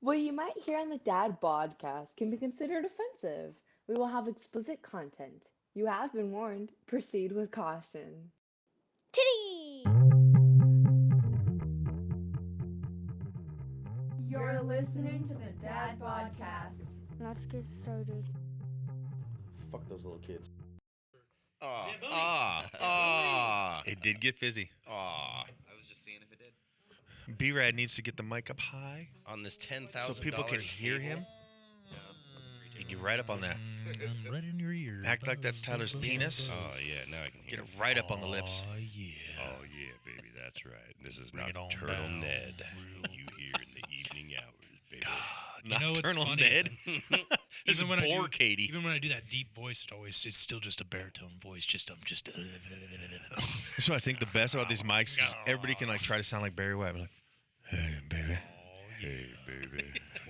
What you might hear on the Dad Podcast can be considered offensive. We will have explicit content. You have been warned. Proceed with caution. Titties! You're listening to the Dad Podcast. Let's get started. Fuck those little kids. It did get fizzy. I was just seeing if it did. B-Rad needs to get the mic up high On this $10,000 so people can hear him. You get right up on that. Right in your ear. Act like that's Tyler's penis. Oh, yeah, now I can hear Get it right up on the lips. Oh, yeah. Oh, yeah, baby, that's right. This is Bring it on Nocturnal down. Ned. You hear in the evening hours, baby. You know what's Nocturnal funny? Ned. This is Even when I poor do- Katie. Even when I do that deep voice, it's still just a baritone voice. Just. That's what I think the best about these mics is everybody can like try to sound like Barry White. Like, hey, baby. Hey, baby,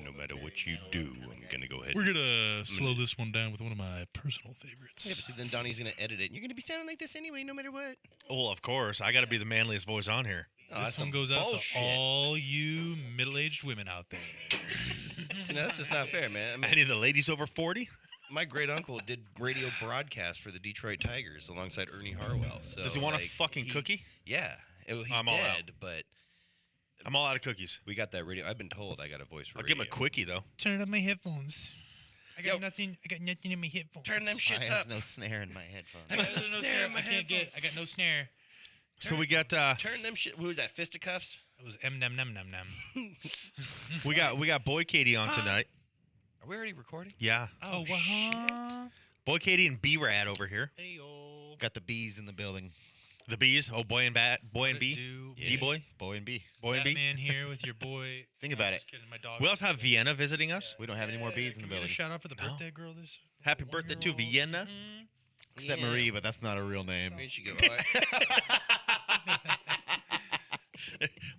no matter what you do, I'm going to go ahead We're gonna slow this one down with one of my personal favorites. Yeah, but see, then Donnie's going to edit it, and you're going to be sounding like this anyway, no matter what. Well, of course. I got to be the manliest voice on here. Oh, This that's one some goes out bullshit. to all you middle-aged women out there. See, now, that's just not fair, man. I mean, Any of the ladies over 40? my great-uncle did radio broadcast for the Detroit Tigers alongside Ernie Harwell. So, Does he want like, a fucking cookie? Yeah. He's I'm all out. dead, but I'm all out of cookies. we got that radio. I've been told I got a voice for I'll give him a radio. quickie, though. Turn up my headphones. I got Yo. nothing. I got nothing in my headphones. Turn them I shits have up. no snare in my headphones. I got There's no snare snare. in my I got no snare. So we got Turn them shit. Who was that? Fisticuffs? It was nem. we got Boy Katie on tonight. Are we already recording? Yeah. Oh, shit. Boy Katie and B-Rad over here. Hey-o. Got the bees in the building. The bees. Oh, boy and B. Yeah. B-boy. Boy and bee. Boy and B. Batman here with your boy. Think about it. Just kidding, my dog. We also have Vienna visiting us. We don't have any more bees in the Can we get a building. shout out for the No. birthday girl this Happy birthday to 1-year-old? Vienna. Mhm. Except Yeah. Marie, but that's not a real name. Where'd she go?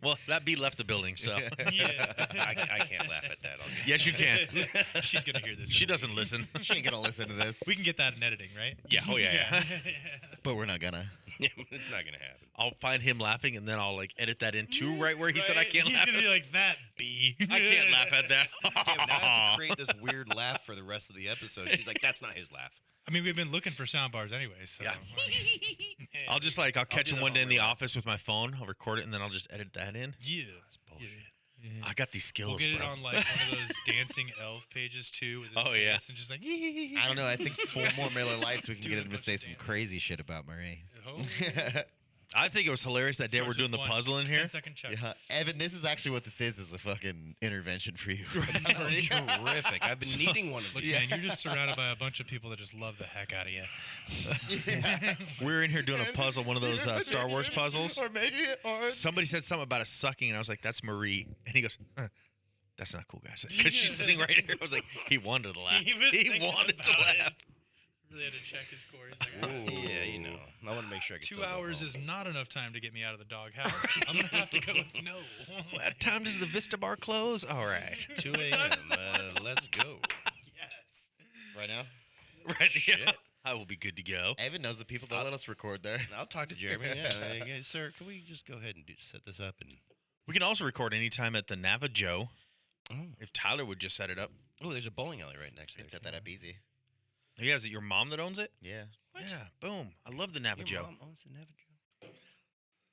Well, that bee left the building, so. Yeah. I can't laugh at that. Yes, you can. She's gonna hear this. She doesn't listen. She ain't gonna listen to this. We can get that in editing, right? Yeah, oh, yeah. But we're not gonna. It's not gonna happen. I'll find him laughing, and then I'll like edit that in too, right where he said I can't He's laugh. gonna be like that bee. I can't laugh at that. Damn, now I have to create this weird laugh for the rest of the episode. She's like, "That's not his laugh." I mean, we've been looking for sound bars anyway, so. Yeah. Yeah. I'll just like I'll catch do him that one day on in the real life. office with my phone. I'll record it and then I'll just edit that in. Yeah. That's bullshit. Yeah. I got these skills, We'll get bro. it on like one of those dancing elf pages too. With his Oh, yeah. face And just like. I don't know. I think 4 more Miller Lights, we can Doing get a him to bunch say of some dance. crazy shit about Marie. Oh. I think it was hilarious that day we're Starts doing the with puzzle in here. 10-second check. Yeah, Evan, this is actually what this is a fucking intervention for you. Marie. Terrific. I've been needing one of Look, these. man, you're just surrounded by a bunch of people that just love the heck out of you. Yeah. We're in here doing a puzzle, one of those Star Wars puzzles. Or maybe, or Somebody said something about a sucking, and I was like, "That's Marie," and he goes, "That's not cool, guys." Because she's sitting right here. I was like, he wanted to laugh. He was thinking wanted to about it. laugh. Really had to check his score. He's like, "All right, Yeah, you know. I want to make sure I can 2 still go hours home. is not enough time to get me out of the doghouse. I'm gonna have to go with no. What time does the Vista bar close? All right. 2 a.m. Let's go. Yes. right now. Right. Shit. Yeah. I will be good to go. Evan knows the people that let us record there. I'll talk to Jeremy. Yeah, like, "Hey, sir, can we just go ahead and set this up?" And We can also record anytime at the Navajo oh, if Tyler would just set it up. there's a bowling alley right next You there. can set that up easy. Yeah, is it your mom that owns it? Yeah. Yeah, boom. I love the Your Navajo. mom owns the Navajo.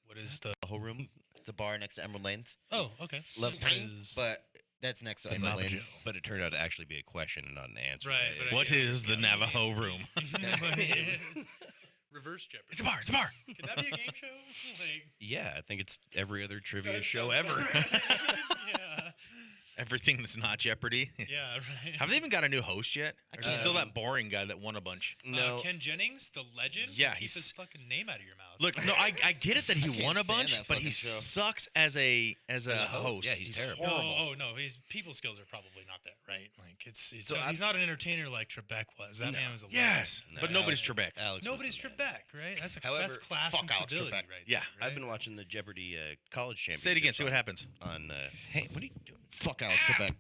What is the? The whole room. It's a bar next to Emerald Lanes. Oh, okay. Love What Tiny, is- but that's next to The Emerald Navajo. Lanes. But it turned out to actually be a question and not an answer. Right, but I What guess is it's the gotta be Navajo answered. room? Reverse Jeopardy. It's a bar. It's a bar. Can that be a game show? Like, Yeah, I think it's every other trivia that show sounds ever. about right. Yeah. Everything that's not Jeopardy. Yeah. Right. Have they even got a new host yet? Or is it still Um, that boring guy that won a bunch? No, Ken Jennings, the legend. Yeah, Keep his he's- fucking name out of your mouth. Look, no, I get it that he can't won a stand bunch, that but he fucking show. sucks as a host. Yeah, he's terrible. horrible. Oh no, his people skills are probably not there, right? Like he's So he's not an entertainer like Trebek was. That No. man was a Yes, No, but nobody's Alex- Trebek. Alex was Nobody's the man. Trebek, right? That's However, class fuck and Alex civility Trebek. right Yeah. there, I've been right? watching the Jeopardy college championship. Say it again. See what happens. On hey, what are you doing? Fuck Alex Trebek.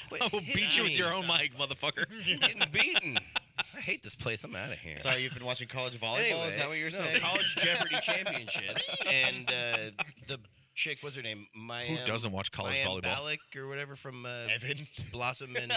Quit I will beat hitting you with me. your own mic, motherfucker. I'm getting beaten. I hate this place. I'm out of here. Sorry, you've been watching college volleyball? Anyway, Is that what you're no, saying? College Jeopardy championships, and the chick, what's her name? Who doesn't watch college volleyball? Balak or whatever from Evan. Blossom and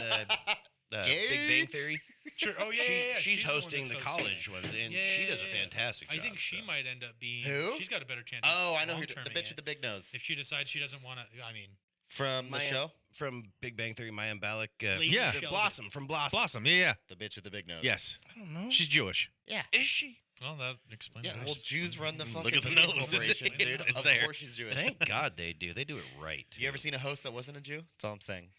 Big Gay? Bang Theory. Sure. Oh yeah, She's the one hosting that's the hosting college it. one, and Yeah, she yeah, does a yeah. fantastic job. I think she so. might end up being. Who? She's got a better chance. Oh, of I know who. long-terming The bitch it. with the big nose. If she decides she doesn't want to, I mean, From the show? From Big Bang Theory, Mayim Balak. Lady Yeah. Sheldon. Blossom from Blossom. Blossom, yeah. The bitch with the big nose. Yes. I don't know. She's Jewish. Yeah. Is she? well, that explains. Yeah, it. well, Jews run the fucking Look at the media nose. corporations, dude. It's Of there. course she's Jewish. Thank God they do. They do it right. You ever seen a host that wasn't a Jew? That's all I'm saying.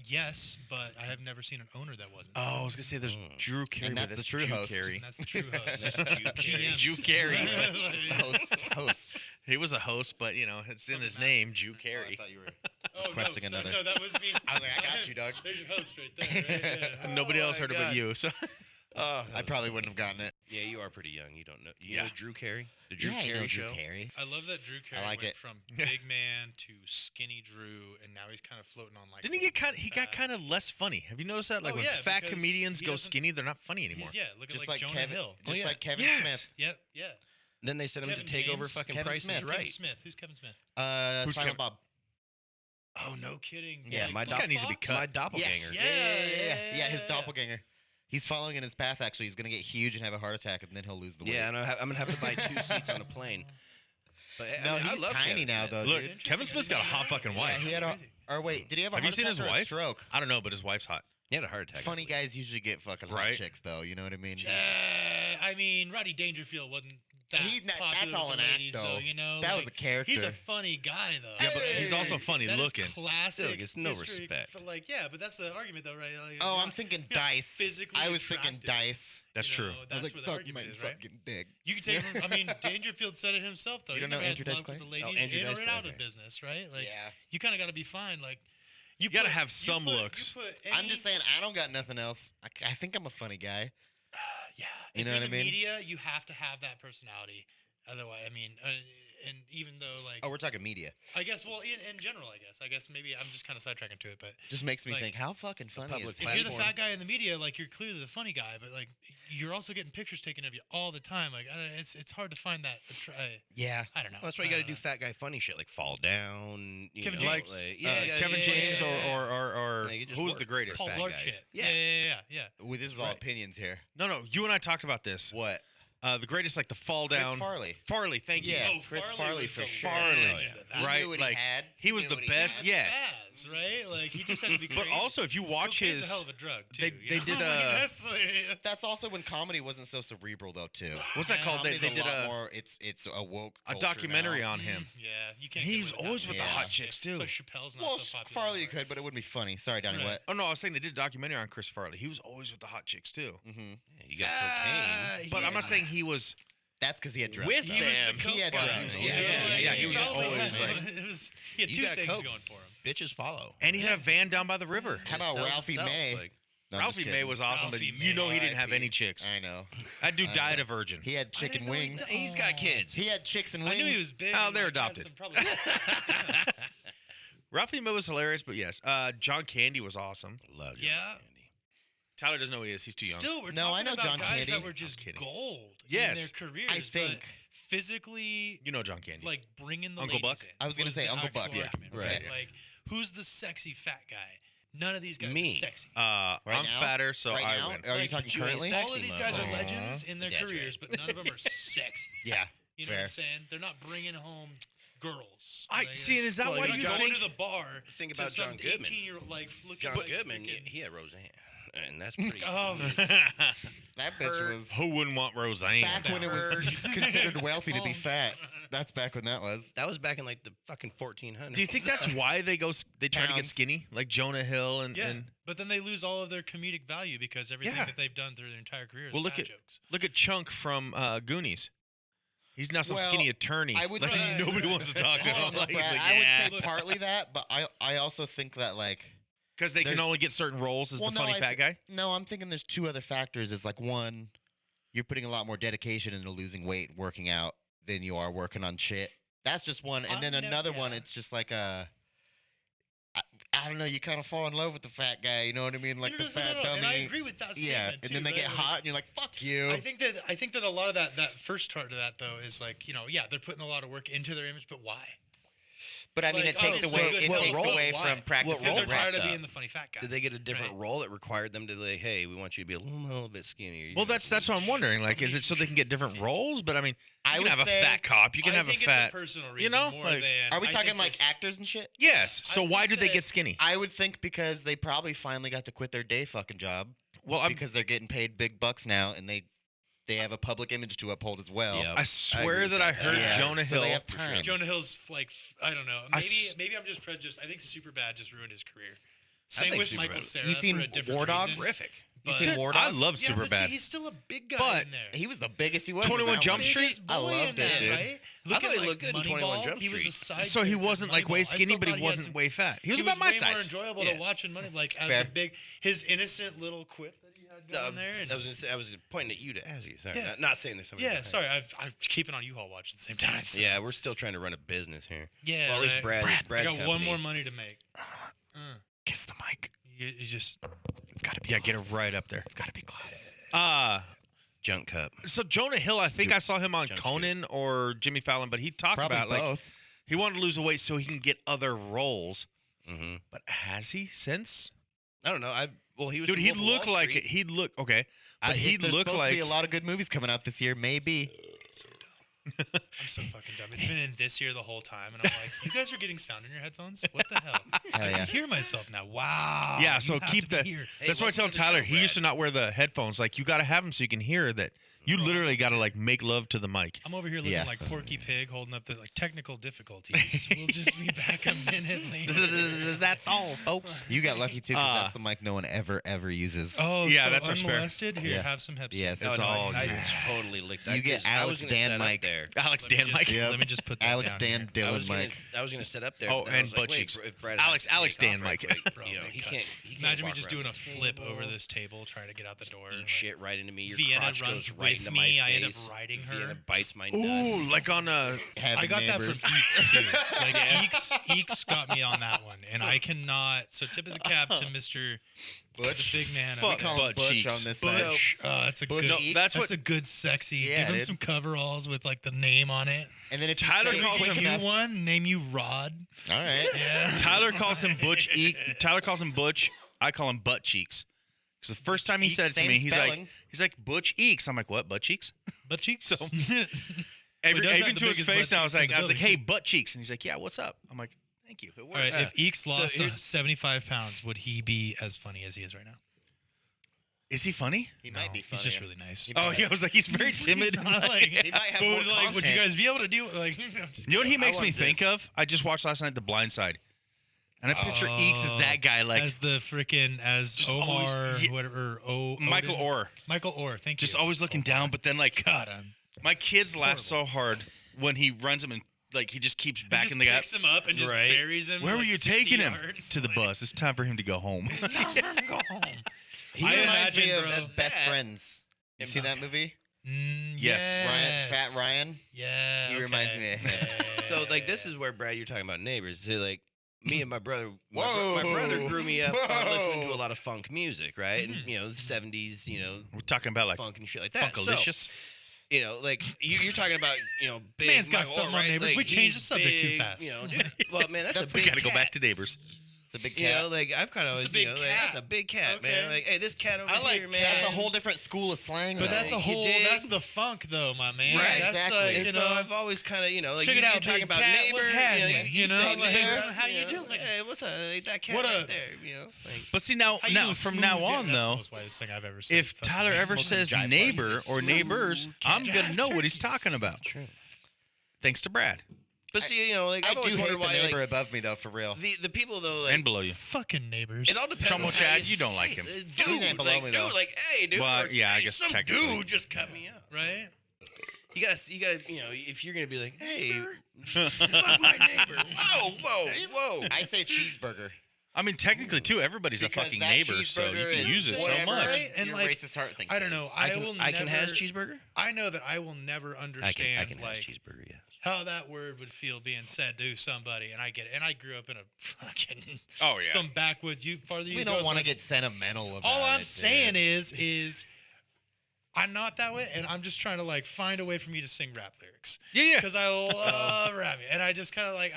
Yes, but I have never seen an owner that wasn't. Oh, I was gonna say there's Drew Carey. And but that's the true Drew host. Carey. And that's the true host. That's Jew Carey. Drew Carey. Host. He was a host, but it's in his name, Drew Oh, I Carey. thought you were. Oh, Requesting no, another. No, that was me. I was like, I got you, Doug. There's your host right there. Right? Yeah. Nobody Oh else my heard it but God. you. So Oh, I probably wouldn't have gotten it. yeah, you are pretty young. You don't know. You Yeah. know Drew Carey? The Drew yeah, I Carey know show? Drew Carey. I love that Drew Carey like went it. from big man to skinny Drew, and now he's kind of floating on like. didn't he get kind? He got kind of less funny. Have you noticed that? Like Oh, when yeah, fat because comedians he go doesn't- skinny, they're not funny anymore. He's, look at Just like like Jonah Kevin. Hill. Just yeah. like Kevin Yes. Smith. Yep, yeah. Then they sent him Kevin to take over James. fucking Kevin Price Smith. is Kevin Right. Smith. Who's Kevin Smith? Who's Silent Kevin- Bob. Oh, no kidding. Yeah, my This guy needs to be cut. My doppelganger. Yeah, his doppelganger. He's following in his path, actually. He's going to get huge and have a heart attack, and then he'll lose the weight. Yeah, and I'm going to have to buy 2 seats on a plane. But No, I mean, I he's love tiny Kevin now, Smith. though, Look, dude. Kevin Smith's got a hot fucking Yeah, wife. he had a... Or wait, did he have a Have you heart seen attack his or a wife? stroke? I don't know, but his wife's hot. He had a heart attack. Funny guys usually get fucking hot Right. chicks, though. You know what I mean? I mean, Roddy Dangerfield wasn't that That's popular all with an the act, ladies, though. You know, That was like, a character. He's a funny guy, though. Yeah, but he's also funny That is looking. classic. Still gets no history respect. For like, yeah, but that's the argument, though, right? Like, Oh, you're I'm not- thinking you're not dice. physically I was thinking attractive, dice. That's you true. know, I That's was where like, the fuck argument my is, right? fucking dick. You can take. I mean, Dangerfield said it himself, though. You He don't know never had Andrew Dice luck with Clay? the ladies Andrew in Dice or Clay, out of okay. business, right? Like, Yeah. you kind of got to be fine. Like, You gotta have some looks. I'm just saying, I don't got nothing else. I think I'm a funny guy. Yeah, You if know you're what I in the mean? media, you have to have that personality. Otherwise, I mean, and even though like, Oh, we're talking media. I guess, well, in general, I guess maybe I'm just kind of sidetracking to it, but Just makes me Like, think, how fucking funny public is if you're the platform. fat guy in the media, like you're clearly the funny guy, but like you're also getting pictures taken of you all the time. Like it's hard to find that. Yeah. I don't know. Well, that's why you got to do fat guy funny shit, like fall down. You Kevin know, James. like- Kevin yeah, James yeah, yeah. or Yeah, you just who's work the for greatest? Paul fat Blart guys. shit. Yeah. Yeah. Well, this is all Right. opinions here. No, you and I talked about this. What? The greatest, like the fall Chris down. Farley. Farley, thank you. Yeah, Oh, Chris Farley was for the sure. Farley. legend of that. He Right, knew what like, he had. he was knew the what he best, had. yeah. Spaz, right? Like he just had to be. But great. also, if you watch Cocaine's his, a hell of a drug too. they- you they know? did, Like, that's That's also when comedy wasn't so cerebral, though, too. what's that Yeah, called? They Comedy's did a lot a more. It's a woke. a culture documentary now. on him. Yeah, you can't. He get was away with always that with the Yeah. hot chicks too. So Chappelle's not Well, so popular. Farley you anymore. could, but it wouldn't be funny. Sorry, Donnie. Right. What? Oh no, I was saying they did a documentary on Chris Farley. He was always with the hot chicks too. Mm-hmm. Yeah, you got cocaine. But I'm not saying he was That's because he had drugs. with though. them. He had but- drugs. Yeah, he was probably always had- like. it was, he had You two got things coke. going for him. Bitches follow. And he had a van down by the river. How about It sells Ralphie itself, May? like- No, I'm just Ralphie May kidding. was awesome, but Ralphie you know May. he didn't have R.I.P.. any chicks. I know. That dude I died know. a virgin. He had chicken wings. He's got kids. He had chicks and I wings. knew he was big. Oh, and, they're like, had adopted. some probably- Ralphie May was hilarious, but yes, John Candy was awesome. Love John Yeah. Candy. Tyler doesn't know who he is. He's too young. Still, we're No, talking I know about John guys Candy. that were just I'm kidding. gold Yes. in their careers. I but think. physically, You know John Candy. like bringing the Uncle ladies Buck? in I was gonna was say the Uncle actual Buck, yeah. argument, Right. Like, who's the sexy fat guy? None of these guys Me. are sexy. Right I'm now? fatter, so right I now? win. Are you Like, talking you ain't currently? sexy. All of these guys are motherfucker. legends in their That's careers, right. but none of them are sexy. Yeah. You know what I'm Fair. saying? They're not bringing home girls. I Like, see, and is that Well, why you you know, going think? to the bar? Think to about some John Goodman. 18-year-old, like, looking John like Goodman, freaking- he had Roseanne, and that's pretty. Oh, That bitch was Who wouldn't want Roseanne? back when it was considered wealthy to be Oh. fat. That's back when that was. That was back in like the fucking 1400s. Do you think that's why they go? They try to get Pounds. skinny, like Jonah Hill and. yeah, and but then they lose all of their comedic value because everything Yeah. that they've done through their entire career is Well, look fat at- jokes. look at Chunk from Goonies. He's now some Well, skinny attorney. I would like, say- nobody wants to talk to Hold him. on, no, Like, Brad, like, I yeah. would say partly that, but I also think that like Because they can there's- only get certain roles as the funny fat guy. No, I'm thinking there's two other factors. It's like one, you're putting a lot more dedication into losing weight, working out than you are working on shit. That's just one, and then I've nev- another one. yeah. It's just like I don't know, you kind of fall in love with the fat guy. You know what I mean? Like No, no, the no, fat no, dummy. and I agree with that Yeah, statement, and then too, they get right? hot, and you're like, "Fuck you." I think that a lot of that first part of that though is like, yeah, they're putting a lot of work into their image, but why? But I mean, Like, it takes oh, away. so It what takes role- away why? from practicing Because the they're tired rest. of being the funny fat guy. Did they get a different Right. role that required them to like, hey, we want you to be a little bit skinnier? Well, that's what I'm wondering. Like, is it so they can get different roles? But I mean, I you would can have say- a fat cop. You can I have think a fat. it's a personal reason you know, more like, than. Are we I talking think like just- actors and shit? yes. So think why did they that- get skinny? I would think because they probably finally got to quit their day fucking job Well, because they're getting paid big bucks now, and they have a public image to uphold as well. Yeah. I swear that I heard Yeah. Jonah So Hill. they have time. Jonah Hill's like I don't know. I Maybe s- maybe I'm just prejudiced. I think Superbad just ruined his career. I Same think with Michael Superbad- Cera. You seen for a different War Dogs? reason. Terrific. You But- seen Dude, War I Dogs? love Yeah, but see, Superbad. he's still a big guy But in there. He was the biggest he was. 21 in that Jump one. Street? Biggest I boy loved in it, that, dude. right? I Look thought at he looked good in 21 Moneyball. Jump He was a Street. side So he character in wasn't like way Moneyball. I skinny, still but he thought had wasn't some- way fat. He was He about my way more size. enjoyable Yeah. to watch in Money, like as Fair. the big his innocent little quip that he had going there. And, I was pointing at you to Azzy. Sorry, Yeah. not saying there's somebody. yeah, behind. sorry, I'm keeping on U-Haul watch at the same time. So. Yeah, we're still trying to run a business here. yeah. Well, at least right. Brad's I got one company. more money to make. Kiss the mic. You just It's got to be. Yeah, get it right up there. It's got to be close. Junk cup. So Jonah Hill, I think I saw him on Jump Conan or Jimmy Fallon, but he talked Probably about like both. he wanted to lose the weight so he can get other roles. Mm-hmm. But has he since? I don't know. He was. Dude, from he'd Wolf of look Wall like Street. he'd look okay, but he'd There's look supposed like to be a lot of good movies coming out this year. Maybe. I'm so fucking dumb. It's been in this year the whole time, and I'm like, you guys are getting sound in your headphones? What the hell? I yeah. can hear myself now. Wow. Yeah, you so have keep to be the- here. Hey, That's why I tell welcome to the Tyler show, he used to Brad. not wear the headphones. Like you got to have them so you can hear that. You literally got to like make love to the mic. I'm over here looking Yeah. like Porky Pig holding up the like technical difficulties. We'll just be back a minute later. That's all, folks. You got lucky too, because Uh, that's the mic no one ever uses. Oh, Yeah, so that's our spare. unmolested? Here, Yeah. have some Hep C. Yes. It's all I good. totally licked. You I- get 'cause I was Alex gonna Dan set up mic. there. Alex Let me Dan just- Mike. Yep. Let me just put that Alex down Dan here. I Dylan was gonna, mic. I was gonna set up there. Oh, but then I and was like, butt wait, cheeks. if Brad Alex- has to Alex take off Dan right mic. quick, Bro, you know, big he cut. can't Imagine me walk just around doing a the flip table, over this table trying to get out the door. and, eat like, shit right into me. Your Vienna crotch runs goes right with into me. my I end up face. riding Vienna her. bites my nuts. Ooh, like on Having I got neighbors. that from Eeks too. Like Eeks got me on that one, and I cannot. So tip of the cap to Mr. Butch. the big man. Fuck We call him butt Butch cheeks. on this side. Butch. That's a Butch good. Eeks? that's That's what a good sexy. Yeah, Give him dude. some coveralls with like the name on it. And then if you Tyler say it calls quick him You enough, one name you Rod. all right. Yeah. Tyler calls him Butch. Tyler calls him Butch. I call him Butt Cheeks. Because the first time he said it to Same me, he's spelling. like Butch Eeks. I'm like, what? Butt cheeks? Butt cheeks. So- He does have Even the to his biggest face butt now, I was cheeks in like, the I was like, building, hey, too. butt cheeks, and he's like, yeah, what's up? I'm like, thank you. It works. All right. If Eeks lost here- 75 pounds, would he be as funny as he is right now? Is he funny? He might be funny. He's just really nice. He Oh might- yeah, I was like, he's very timid. He's not like, He might have but more would, like, would you content. guys be able to do like? I'm just You know what he kidding. makes I me want think of? I just watched last night The Blind Side, and I picture Eeks as that guy, like as the freaking as Just Omar, always- yeah. whatever. Michael Odin? Orr, Michael Orr. Thank you. just always looking down. But then, like, God, I'm. my kids laugh so Horrible. hard when he runs him and like he just keeps He backing just the guy. picks him up and just Right. buries him. Where were like you 60 taking him? yards. To the Like, bus. It's time for him to go home. It's time for him to go home. He I reminds me imagine, of bro. Best Friends. You see that movie? Yes. Ryan, Fat Ryan. Yeah. He reminds me of him. So like this is where Brad, you're talking about neighbors. So like me and my brother, my Whoa. brother grew me up Whoa. listening to a lot of funk music, right? And you know, the '70s, you know, We're talking about like funk and shit like that. So, Funkalicious. you know, like you're talking about, you know, big Man's got Michael something Orr, on right? Neighbors. Like, We changed he's the subject too big, fast. You know, dude, well, man, that's a we big gotta go cat. back to neighbors. It's a big You know, cat. like I've kind of It's a always, big you know, like, that's a cat. big cat, Okay. man. Like, hey, this cat over I like here, man. That's a whole different school of slang. But though. that's a You whole. dig? That's the funk, though, my man. Right, That's exactly. like, And you so know, I've always kind of, you know, like check it you're out, talking big about cat, neighbor, what's happening? You know, say like, there, how you doing? Hey, what's up? Like, that cat What right up? there, you know. Like, But see now, how you now a from smooth now jazz- on that's the though, most whitest thing I've ever said. if Fucking Tyler ever smoking says jive neighbor bars. or neighbors, I'm gonna Jive know what he's turkeys. talking about. Thanks to Brad but see, you know, like I I've always do hate wondered the why, neighbor like, above me though, for real. the people though, like, and below you. Fucking neighbors. it all depends. Chumbo on how Chad, you don't like him. Dude, He ain't below like, me, dude, though. like, hey, dude. Well, or, yeah, I hey, guess some technically. dude just cut me up. right? You gotta, you know, if you're gonna be like, hey, fuck my neighbor. Whoa. I say cheeseburger. I mean, technically, too, everybody's Because a fucking that neighbor, so you cheeseburger can is use it so whatever much. Right? And, your like, racist heart thinks I don't it know. is. I can has cheeseburger. I know that I will never understand I can has like cheeseburger. Yes. how that word would feel being said to somebody, and I get it. And I grew up in a fucking Oh, yeah. some backwoods. We don't want to get sentimental about All it. I'm saying dude. is I'm not that way, and I'm just trying to like find a way for me to sing rap lyrics Yeah. because I love rapping, and I just kind of like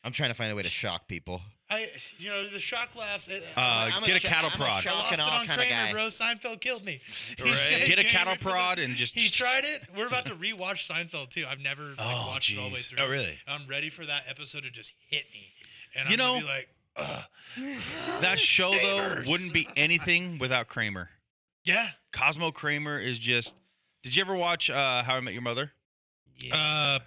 I'm trying to find a way to shock people. the shock laughs. I'm Get a sho- cattle I'm a prod. shock Lost and it awe on kind of Kramer, guy. bro. Seinfeld killed me. Right. Get a cattle prod and just. He tried it. We're about to rewatch Seinfeld too. I've never watched it all the way jeez. through. Oh, really? I'm ready for that episode to just hit me, and You I'm gonna know- be like, ugh. That show, though, Neighbors. wouldn't be anything without Kramer. Yeah. Cosmo Kramer is just. Did you ever watch How I Met Your Mother?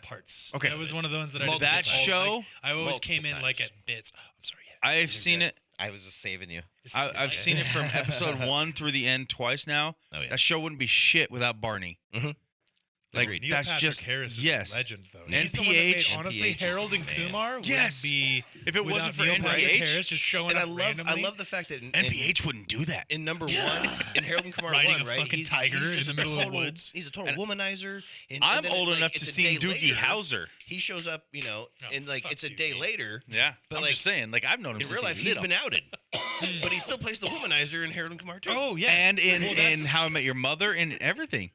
Parts. Okay. That was one of the ones that I Multiple did. That times. show, I always multiple came in like times. at bits. Oh, I'm sorry. Yeah. I've seen it. I was just saving you. I've seen it from episode 1 through the end twice now. Oh yeah. That show wouldn't be shit without Barney. Like, Agreed. Neil that's Patrick just Harris is yes. a legend, though. NPH. He's the one that made, honestly, NPH is Harold and the man. Kumar would Yes. be If it without wasn't for Neil Patrick NPH, Harris just showing And up I love randomly. the fact that in NPH wouldn't do that. in number 1 in Harold and Kumar Riding 1, a right? fucking tiger he's in just the a middle of the total- woods. He's a total And womanizer. And I'm then old like, enough it's to a see day Doogie later, Howser. He shows up, Oh, and like fuck it's a day Doogie. later. Yeah, But I'm like just saying. Like I've known him in since real life, he's he's little. been outed, but he still plays the womanizer in Harold and Kumar too. Oh yeah, And in Well, that's- How I Met Your Mother and everything.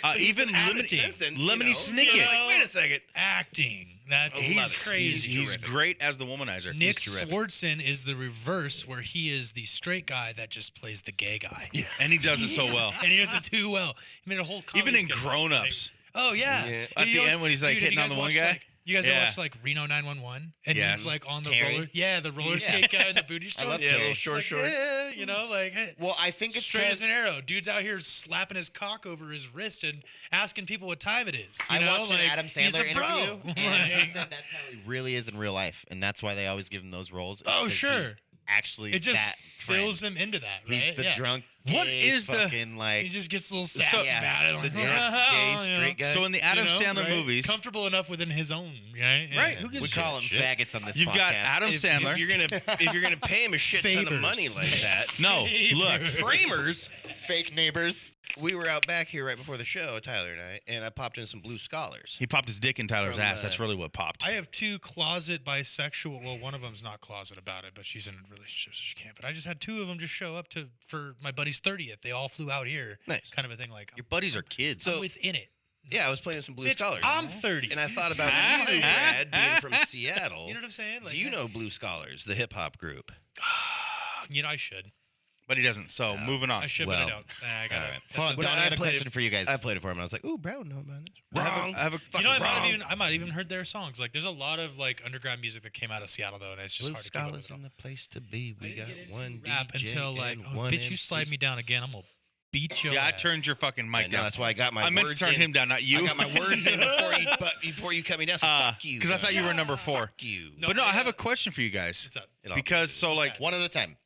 But he's Even been outed Lemony, since then, Lemony you Snicket. know? Like, wait a second. acting. That's I love it. crazy. He's terrific. great as the womanizer. Nick He's terrific. Swartzen is the reverse, where he is the straight guy that just plays the gay guy. Yeah. And he does it so well. And he does it too well. He made a whole comedy Even in skit about Grown it. Ups. Oh yeah. Yeah. At He the always- end when he's like dude, hitting you on the guys one watch, guy. Like, you guys ever Yeah. watch like Reno 911? And Yes. he's like on the Terry? roller. Yeah, the roller Yeah. skate guy in the booty shorts. love Yeah, Terry. little It's short like, shorts. you know, like hey, Well, I think it's straight as 'cause an arrow. Dude's out here slapping his cock over his wrist and asking people what time it is. You I know? watched like, an Adam he's a Sandler bro. interview, and he Like, said that's how he really is in real life, and that's why they always give him those roles. is Oh, 'cause sure. he's actually it just that fills friend. him into that, right? He's the Yeah. drunk. What gay is the- fucking He like? just gets a little So- sassy yeah, about it. The like, drunk, "Oh, gay, you know." straight guy. So in the Adam You know, Sandler right? movies, comfortable enough within his own, right? Yeah. right? Who gives We a call shit? them faggots on this You've podcast. got Adam Sandler. if you're gonna pay him a shit ton of Favors. money like that, No, look. framers. fake neighbors. We were out back here right before the show, Tyler and I, and I popped in some Blue Scholars. He popped his dick in Tyler's From, ass. That's really what popped. I have two closet bisexual. Well, one of them's not closet about it, but she's in a relationship, so she can't. But I just had two of them just show up for my buddy's 30th. They all flew out here. Nice. Kind of a thing. Like Your buddies are kids. I'm within it. Yeah, I was playing some Blue Bitch, Scholars. I'm 30. And I thought about you, Brad, being from Seattle. You know what I'm saying? Like, Do you know Blue Scholars, the hip hop group? You know, I should. But he doesn't. So moving on. I should, well, but I don't. I gotta. all right. that's Hold a- on, When Don, I I had a played question it- for you guys. I played it for him, and I was like, "Ooh, Brad, know about this." I have a You know, I wrong. might have even heard their songs. Like, there's a lot of like underground music that came out of Seattle though, and it's just Blue hard to keep up Scholars with it all. in the place to be. I We didn't got get into one rap DJ until like, and oh, one bitch, you slide me down again. I'm gonna beat your Yeah, I ass. turned your fucking mic No, down. that's why I got my I meant to words turn in. him down, not you. I got my words in before you cut me down. So fuck you. Because I thought you were number 4. Fuck you. No, But no, I have I- a question for you guys. What's up? It all- Because so like One at a time.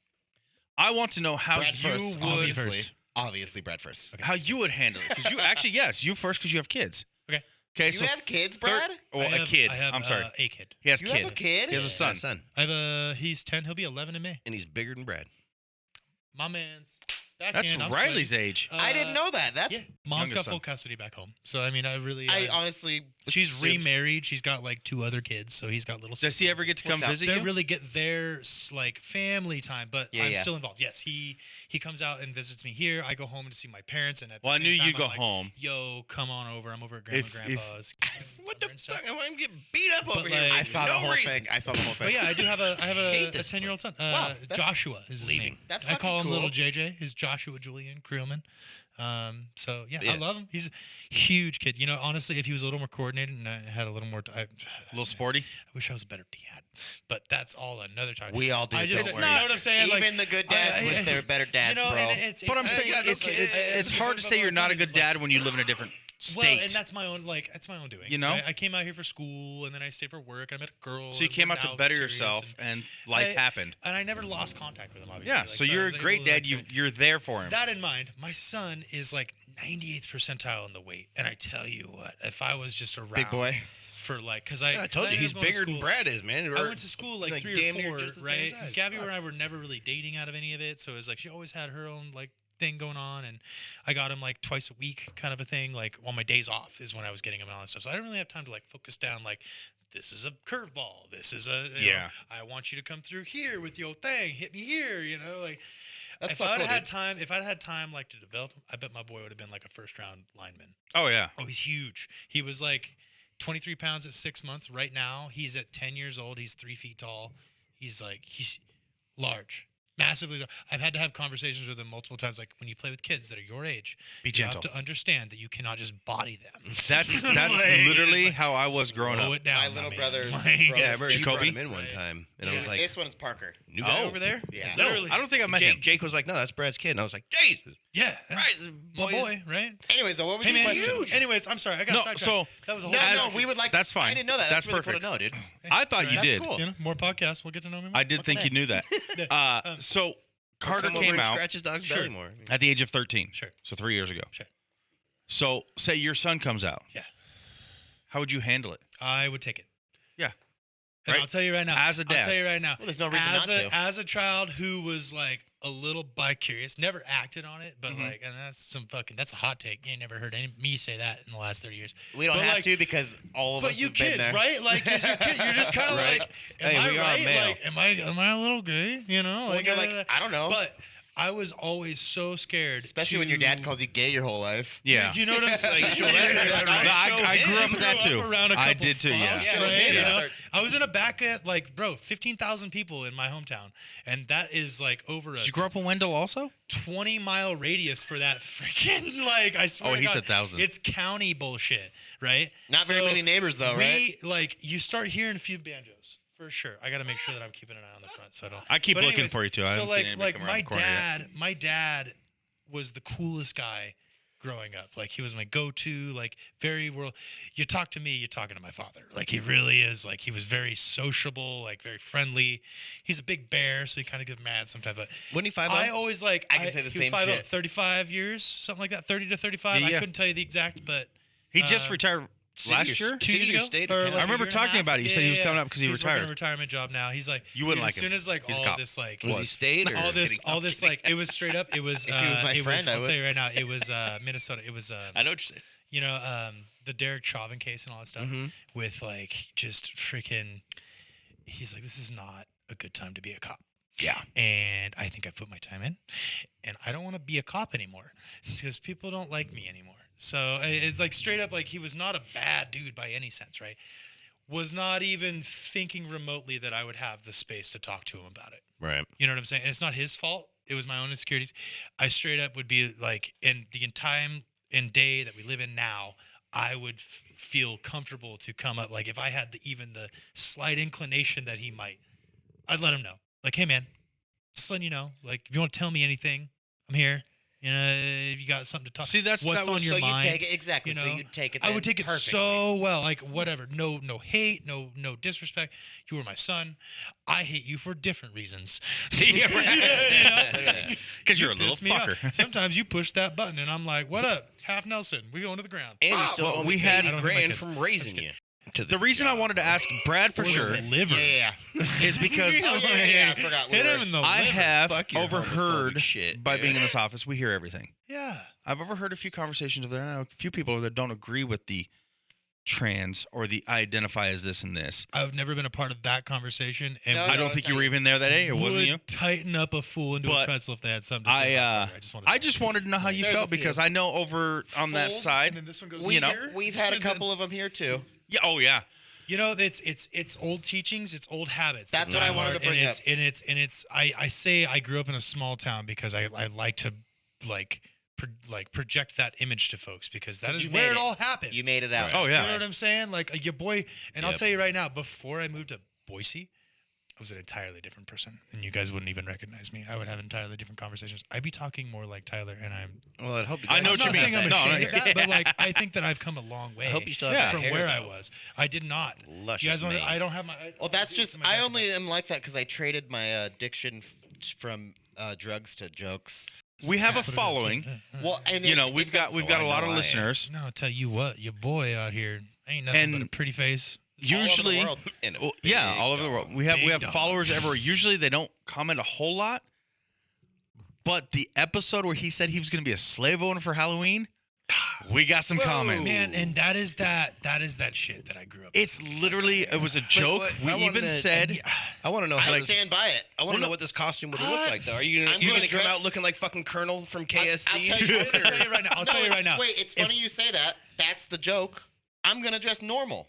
I want to know how Brad you first, would obviously. Obviously, Brad first. how you would handle it. Because you actually yes, you first because you have kids. Okay. Okay. You So have kids, thir- Brad? Well, I a have- kid. I have, I'm sorry. a kid. He has You kid. have a kid? He has a son. Son, I have he's 10. He'll be 11 in May. and he's bigger than Brad. My man's. That's backhand, I'm Riley's sweating. age. I didn't know that. That's Yeah, mom's Youngest got son. full custody back home. So I mean, I honestly. she's assumed- remarried. She's got like 2 other kids, so he's got little. Does he ever get to come What's up? visit They you? really get their like family time, but Yeah, I'm yeah. still involved. Yes, he comes out and visits me here. I go home to see my parents, and at the Well, I same knew time, you'd I'm go like, home. Yo, come on over. I'm over at Grandma and If- Grandpa's. What the and stuff. fuck? I want him to get beat up But, over here. like- I saw the No whole reason. thing. I saw the whole thing. But yeah, I do have a hate a this 10-year-old son. Wow, that's Joshua is his leading. name. That's I call him fucking little cool. JJ. His Joshua Julian Creelman. So yeah, Yeah. I love him. He's a huge kid. You know, honestly, if he was a little more coordinated and I had a little more, I A little sporty. wish I was a better dad. But that's all another time. We all do. I just, don't you worry. know what I'm saying? Even Like, the good dads wish they were better dads, you know, bro. and it's, But I'm it's- saying I- it's hard to say you're not a good dad when you live in a different Well, state. and that's my own doing. You know? I came out here for school, and then I stayed for work. I met a girl. So you and came we're out to now better serious, yourself, and life I- happened. and I never lost contact with him. Obviously. Yeah, Like, so I you're was a able great to, dad. like, You're there for him. that in mind, my son is like 98th percentile in the weight, and I tell you what, if I was just around Big boy. for like, because I told you he's bigger than Brad is, man. I went to school like 3 damn or near 4, just the same right? size. Gabby Fuck. and I were never really dating out of any of it, so it was like she always had her own like thing going on, and I got him like twice a week, kind of a thing. Like on my days off is when I was getting him and all that stuff. So I didn't really have time to like focus down like. This is a curveball. This is a you know, I want you to come through here with your thing. Hit me here. You know, like That's if so I'd cool, had dude. time, if I'd had time like to develop, I bet my boy would have been like a first round lineman. Oh yeah. Oh, he's huge. He was like 23 pounds at 6 months. Right now, he's at 10 years old. He's 3 feet tall. He's large. Massively. I've had to have conversations with him multiple times. Like when you play with kids that are your age, Be you gentle. have to understand that you cannot just body them. That's Like, literally it's like, how I was growing slow up. it down, My little man. brother- Like, Yeah, Yeah, I Jacoby? remember you brought him in one time, and I was like, This one's Parker. "New guy Oh. over there." Yeah. No, Literally. I don't think I met him. Jake was like, "No, that's Brad's kid," and I was like, "Jesus, yeah, right, my boy, right? Anyways, though, what was Hey your man, question? anyways, I'm sorry, I got No, sidetracked. so that was a whole. No, we would like. That's fine. I didn't know that. That's really perfect. cool to know, dude. I thought you That's did. cool. You know, more podcasts. We'll get to know me more. I did think you knew that. So Carter Come over came and out scratch his dog's Sure. belly more." at the age of 13. Sure. So 3 years ago. Sure. So say your son comes out. Yeah. How would you handle it? I would take it. Yeah. And Right? I'll tell you right now. As a I'll dad. tell you right now. Well, there's no reason as not to. As a child who was like a little bi-curious, never acted on it, but Mhm. like, and that's a hot take. You ain't never heard me say that in the last 30 years. We don't But, have like- to because all of us But you have been kids, there. right? Like, as your kid, you're just kind of Right. like, am Hey, I we are right? male. Like, am I a little gay? You know? Well, you're like, I don't know. But I was always so scared. Especially when your dad calls you gay your whole life. Yeah. You know what I'm saying? Like, Yeah, that's yeah, right. yeah, Like, I grew up with that grew too. up around a I couple did too, yeah. fucks, Yeah, right? yeah. You know? Start- I was in a back at like, bro, 15,000 people in my hometown, and that is like over a Did you grow up in Wendell also? 20-mile radius for that freaking like. I swear. Oh, to he God, said 1,000. It's county bullshit, right? Not very So many neighbors though, right? we like you start hearing a few banjos for sure. I got to make sure that I'm keeping an eye on the front, so I don't. I keep But looking anyways, for you too. I so haven't seen like anybody come around my the corner yet. my dad was the coolest guy growing up. Like he was my go-to, like very world. You talk to me, you're talking to my father. Like he really is. Like he was very sociable, like very friendly. He's a big bear, so you kind of get mad sometimes. But Wasn't he 5'0"? I always like. I can say the he was same 5'0", shit. 35 years, something like that, 30 to 35. Yeah, yeah. I couldn't tell you the exact, but He just Uh, retired last year. 2 years ago. State Or account. like I a remember year and a talking half. about it. You said he was Yeah, coming up because he he's working retired. a retirement job now. He's like, You wouldn't dude, like as soon him. as like He's a all cop. this like Was he state or all just this kidding? all I'm this kidding. like it was straight up. It was If he was my it friend, I I'll would. tell you right now. It was Minnesota. It was I know what you're saying. you know the Derek Chauvin case and all that stuff Mhm. with like just freaking. He's like, this is not a good time to be a cop. Yeah. And I think I put my time in, and I don't want to be a cop anymore because people don't like me anymore. So it's like straight up, like he was not a bad dude by any sense, right? Was not even thinking remotely that I would have the space to talk to him about it. Right. You know what I'm saying? And it's not his fault. It was my own insecurities. I straight up would be like, in the time and day that we live in now, I would feel comfortable to come up. Like if I had even the slight inclination that he might, I'd let him know. Like, hey man, just letting you know. Like if you want to tell me anything, I'm here. You know, if you got something to talk. See, what's that on was- your So mind? you take it exactly. you So know? you'd take it. I then would take it perfectly. so well, like whatever, no hate, no disrespect. You were my son. I hate you for different reasons. Yeah, right. You know? 'Cause you're You a little piss me off. fucker. Sometimes you push that button, and I'm like, "What up, Half Nelson? We going to the ground." And you still well, owe we me had- 80 I don't have my grand kids. from I'm raising just you. kidding. To The reason I wanted to ask Brad for Or the sure liver. Yeah. is because Oh yeah. I forgot. Hit we were- him in the I liver. have Fuck your overheard homophobic shit, by dude. being in this office, we hear everything. Yeah. I've overheard a few conversations of there. I know a few people that don't agree with the trans or the identify as this and this. I've never been a part of that conversation, and No, I don't it's think not you were you. even there that day, or wasn't would you? tighten up a fool into a But pretzel if they had something to say about it. I just wanted to know how you There's a felt few. because I know over on that Full, side. and then this one goes We've, here. we've had a and then- couple of them here too. Yeah. Oh yeah. You know, it's old teachings, it's old habits. That's that what I die wanted hard, to bring and up. it's I say I grew up in a small town because I like to project that image to folks because that 'Cause is you where made it it. all happened. You made it out. Oh, yeah. You know what I'm saying? Like your boy, and I'll Yep. tell you right now, before I moved to Boise, I was an entirely different person, and you guys wouldn't even recognize me. I would have entirely different conversations. I'd be talking more like Tyler, and I'm. Well, I'd hope you I know guys what I'm you not mean. saying I'm No, ashamed no, of that, but like I think that I've come a long way. I hope you still have Yeah. that from hair, where I though. was. I did not. Luscious You guys want? mane. I don't have my. Well, that's it's just. in my I back only pocket. am like that because I traded my addiction from drugs to jokes. We have a Put it in. following. Well, and You know, it's we've got a lot of I am. listeners. No, I'll tell you what, your boy out here. Ain't nothing but a And pretty face. usually, world. And a well, yeah, big all over the world. dog. We have Big dog. followers everywhere. Usually they don't comment a whole lot. But the episode where he said he was going to be a slave owner for Halloween, we got some comments. Man, and that is that shit that I grew up. It's literally, it was a joke. what? We I wanted even to- said, I want to know how. I Like, stand by it. I want to know what this costume would look like, though. Are you I'm gonna gonna come dress- out looking like fucking Colonel from I'll KSC? tell you what, I'll tell you right now. I'll tell you right now. Wait, it's funny you say that. That's the joke. I'm gonna dress normal.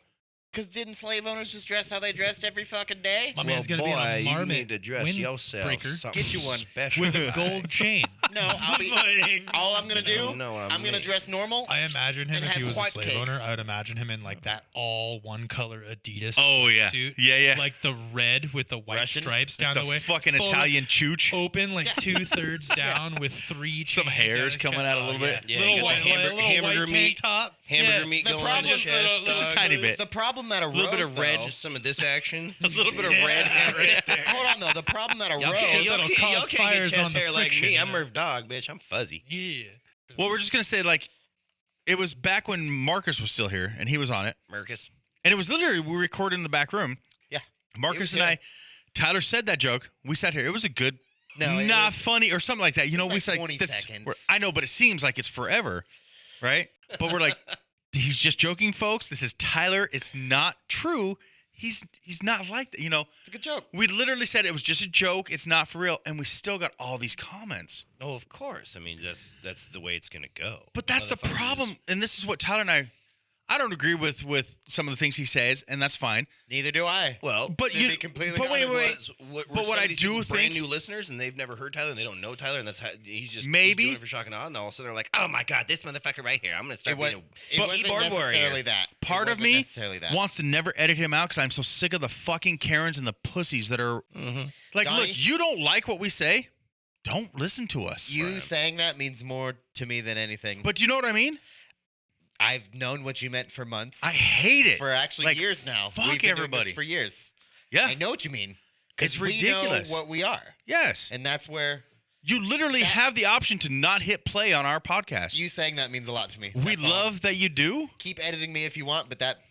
Because didn't slave owners just dress how they dressed every fucking day? My man's gonna be on a you marmot need to dress yourself windbreaker something Get you one. special with a gold chain. No, I'll be. All I'm gonna do, know what I I'm gonna mean. dress normal. I imagine him And if he have was a white slave cake. owner. I would imagine him in like that all one color Adidas oh, yeah. suit. Yeah. Like the red with the white Russian? stripes down the the way. fucking Full- Italian chooch. Open like 2/3 down with 3 Some chains hairs down his coming chest. out a little bit. Yeah, little you got white, the little hamburger white meat. tank top. Hamburger Yeah. meat the going on problem- the chest. Just a tiny bit. The problem at a Little bit rose, of red, though- Just some of this action. A little bit of Yeah, red. right there. Hold on though. The problem at a Y'all rose. can't, that'll y'all cause can't get fires chest on the hair like friction, me. you I'm know? Murph Dog, bitch. I'm fuzzy. Yeah. Well, we're just going to say, like, it was back when Marcus was still here, and he was on it. Marcus. And it was literally, we recorded in the back room. Yeah. Marcus was and I, good. Tyler said that joke. We sat here. It was a good, No, it not was- funny or something like that. You know, was we like said, 20 seconds. I know, but it seems like it's forever, right? But we're like, he's just joking, folks. This is Tyler. It's not true. He's not like that. You know, It's a good joke. we literally said it was just a joke. It's not for real. And we still got all these comments. Oh, of course. I mean, that's the way it's gonna go. But that's the Motherfuckers. problem. And this is what Tyler and I don't agree with some of the things he says, and that's fine. Neither do I. Well, But To you, be completely but wait, honest, wait. But But what I do brand think- new listeners and they've never heard Tyler and they don't know Tyler and that's how he's just Maybe. he's doing it for shock and awe and all of a sudden they're like, oh my god, this motherfucker right here, I'm gonna It, start was, being it a wasn't keyboard necessarily warrior. that. It Part of wasn't me necessarily that. wants to never edit him out because I'm so sick of the fucking Karens and the pussies that are like, Donnie? look, you don't like what we say, don't listen to us. You saying that means more to me than anything. But you know what I mean? I've known what you meant for months. I hate it. for actually Like, years now. fuck We've been everybody. doing this for years. Yeah. I know what you mean. 'Cause It's we ridiculous. know what we are, Yes. and that's where You literally That- have the option to not hit play on our podcast. you saying that means a lot to me. We That's all. love that you do. Keep editing me if you want, but that.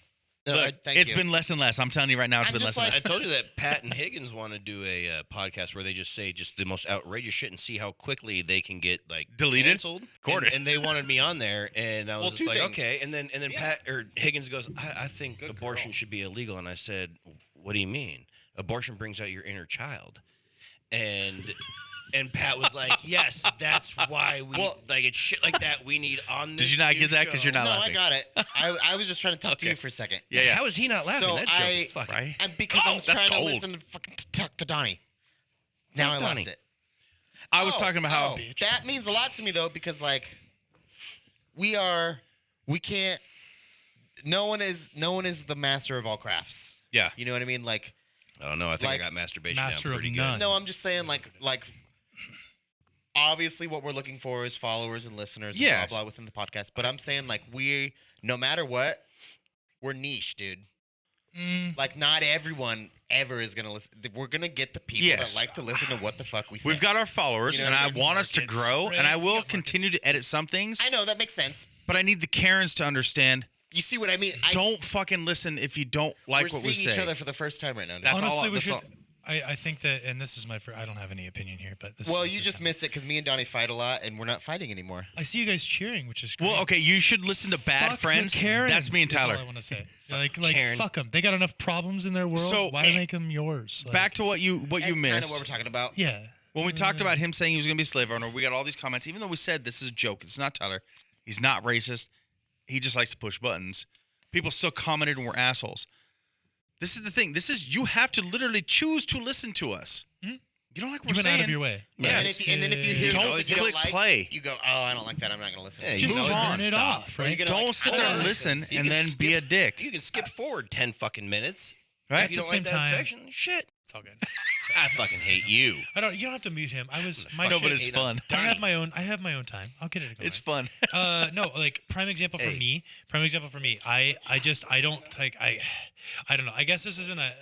Look, thank it's you. been less and less. I'm telling you right now, it's I'm been less just and I less. told you that Pat and Higgins want to do a podcast where they just say just the most outrageous shit and see how quickly they can get like Deleted? canceled. Gordon. And they wanted me on there, and I was Well, just two like, things. okay. And then Pat or Higgins goes, I think abortion should be illegal. And I said, what do you mean? Abortion brings out your inner child, and Pat was like, yes, that's why we like it's shit like that we need on this. Did you not new get that? 'Cause show." you're not No, laughing. I got it. I was just trying to talk to Okay. you for a second. Yeah, yeah. How is he not laughing? So that joke I- is fucking Right? And because Oh, I'm that's trying to cold. listen to fucking talk to Donnie. Now I Fuck lost Donnie. it. I was talking about how that means a lot to me though, because like we can't. No one is the master of all crafts. yeah. You know what I mean? Like, I don't know. I think Like, I got masturbation master down of pretty none. good. no, I'm just saying like obviously what we're looking for is followers and listeners and Yes. blah blah within the podcast. But I'm saying like no matter what, we're niche, dude. Like not everyone ever is gonna listen. We're gonna get the people Yes. that like to listen to what the fuck we say. We've got our followers, You know and what I I'm saying? want us to Markets. grow, and I Right. will Yeah, continue to edit some things, I know that makes sense. but I need the Karens to understand. You see what I mean? Don't fucking listen if you don't like we're what we seeing say. each other for the first time right now. dude. That's Honestly, all. we That's should. all. I think that, and this is my first. I don't have any opinion here, but this. Well, is my you first just time. missed it because me and Donnie fight a lot, and we're not fighting anymore. I see you guys cheering, which is great. Well, okay, you should listen to Bad Fuck Friends. The Karens, That's me and is all Tyler. I want to say. Like Karen. fuck them. They got enough problems in their world. So, Why make them yours? Like, Back to what you That's kind missed. of what we're talking about. Yeah. When we talked about him saying he was going to be a slave owner, we got all these comments. Even though we said this is a joke, it's not Tyler. He's not racist. He just likes to push buttons. People still commented and were assholes. This is the thing. You have to literally choose to listen to us. Mhm. You don't like what You we're went saying. out of your way. Yes. And then if you hear Don't something you don't click like, play. you go, oh, I don't like that. I'm not going to listen. Yeah, to you it. Move can on. Turn it stop. off, Or you right? gonna, Don't like, sit I there don't and like listen You and can then be a skip- dick. You can skip forward 10 fucking minutes. Right? If you At don't the like same that time- section, shit. It's all good. I fucking hate you. I don't. You don't have to mute him. I was. My No, but shit- it's fun. I have my own. I have my own time. I'll get it going. It's fun. No, like prime example for Hey. me. Prime example for me. I don't like. I don't know. I guess this isn't a.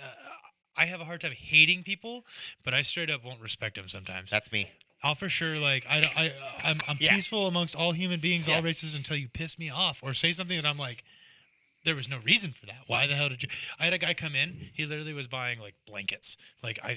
I have a hard time hating people, but I straight up won't respect them sometimes. That's me. I'll for sure like I'm Yeah. peaceful amongst all human beings, Yeah. all races until you piss me off or say something that I'm like, There was no reason for that. Why the hell did you? I had a guy come in. He literally was buying like blankets. Like I'm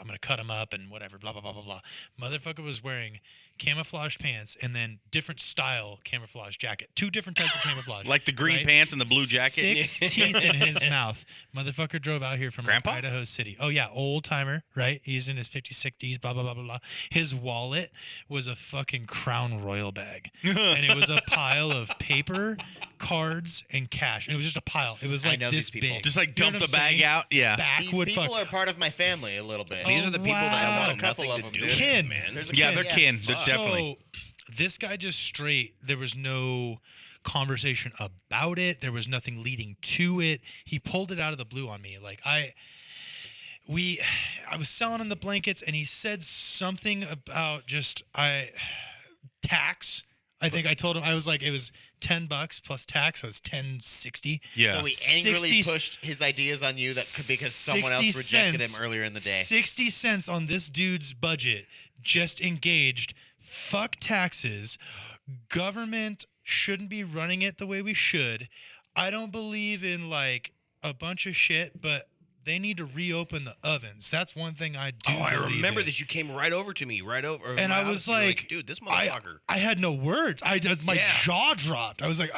gonna cut them up and whatever. Blah blah blah blah blah. Motherfucker was wearing camouflage pants and then different style camouflage jacket. 2 different types of camouflage. Like the green right? pants and the blue jacket. 6 teeth in his mouth. Motherfucker drove out here from like, Grandpa? Idaho City. Oh yeah, old timer, right? He's in his 50s, 60s. Blah blah blah blah blah. His wallet was a fucking Crown Royal bag, and it was a pile of paper, cards, and cash. And it was just a pile. It was I like know this these people. big. Just like You know dump what the I'm bag saying? out. Yeah. These Backwood people fuck. are part of my family a little bit. These are the people that wow. I a want couple nothing of to them, do dude. with, Kin. man. There's a Yeah, kid, they're kin. They're definitely. So this guy just straight. There was no conversation about it. There was nothing leading to it. He pulled it out of the blue on me. Like I was selling him the blankets, and he said something about tax. I think I told him I was like it was $10 plus tax, so it's $10.60. Yeah. So he angrily 60 pushed his ideas on you because someone else 60 rejected cents. him earlier in the day. 60 cents on this dude's budget, just engaged. Fuck taxes. Government shouldn't be running it the way we should. I don't believe in like a bunch of shit, but they need to reopen the ovens. That's one thing I do. Oh, I believe remember in. that you came right over to me, And my I house, was you were like, dude, this motherfucker. I had no words. My Yeah. jaw dropped. I was like,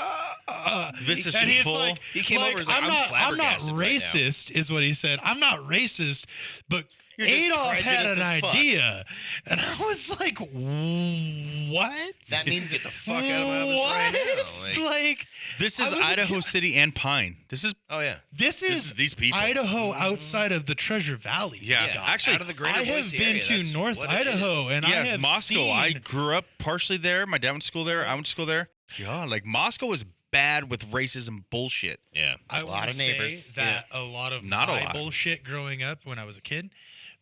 This is and he's full. like, He came over and was like, I'm I'm not flabbergasted right now." racist, is what he said. I'm not racist, but You're just Adolf had prejudiced an as fuck. idea, and I was like, what? That means Get the fuck out of my office right now. What? Like, Like, This I is was a Idaho kid- City and Pine. This is oh yeah. this is these people. Idaho outside of the Treasure Valley. Yeah, Yeah, actually, out of the greater I have Boise been area, to that's North what it Idaho, and I yeah, have Moscow. seen. I grew up partially there. My dad went to school there. I went to school there. Yeah, like Moscow is bad with racism bullshit. Yeah. I A lot would of neighbors. say that a lot of Not a my lot. bullshit growing up when I was a kid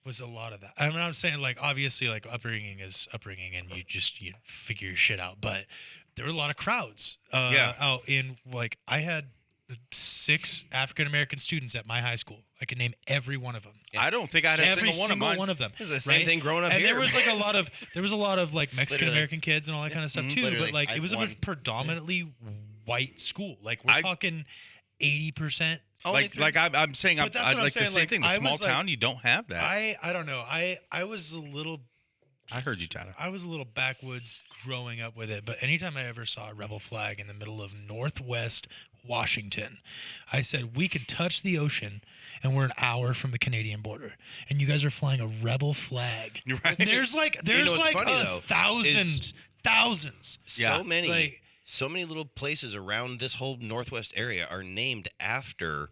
was a lot of that. I mean, I'm saying like obviously like upbringing is upbringing, and you figure your shit out. But there were a lot of crowds. Yeah. Out in like I had 6 African American students at my high school. I can name every one of them. I don't think I had a Every single one of mine. one of them. It's the same right? thing growing up And here. there was like a lot of like Mexican Literally. American kids and all that kind of stuff too. Literally, But like I it was a had one. predominantly white school. Like we're talking 80%. I'm saying, But that's what I'm like saying, the same like, thing. The I small was, like- town, you don't have that. I don't know. I was a little I heard you, Tyler. I was a little backwoods growing up with it, but anytime I ever saw a rebel flag in the middle of Northwest Washington, I said we could touch the ocean and we're an hour from the Canadian border, and you guys are flying a rebel flag. You're right. There's like what's funny, a though, thousands. Yeah. So many little places around this whole Northwest area are named after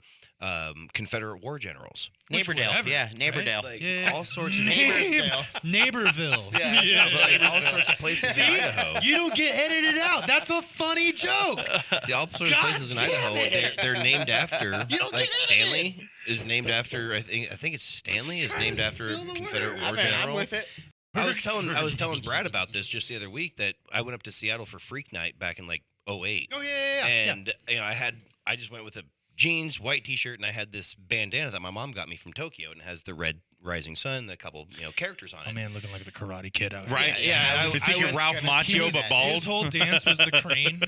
Confederate war generals. Neighbordale. whatever, Yeah, right? Neighbordale. Like Yeah. all sorts of Neighborsdale. Neighborville. Yeah. like all sorts of places in Idaho. You don't get edited out. That's a funny joke. See, all sorts of God places in damn Idaho, it. they're named after. You don't Like get Stanley is named after. I think it's Stanley is named after a Confederate war I'm general. with it. I was telling Brad about this just the other week that I went up to Seattle for Freak Night back in like 08. Oh yeah. And you know, I just went with a jeans, white T-shirt, and I had this bandana that my mom got me from Tokyo, and it has the red rising sun, the couple characters on it. Oh man, looking like the Karate Kid out here. Right? Yeah, You think I you're was Ralph gonna say Macchio, but that. bald? His whole dance was the crane.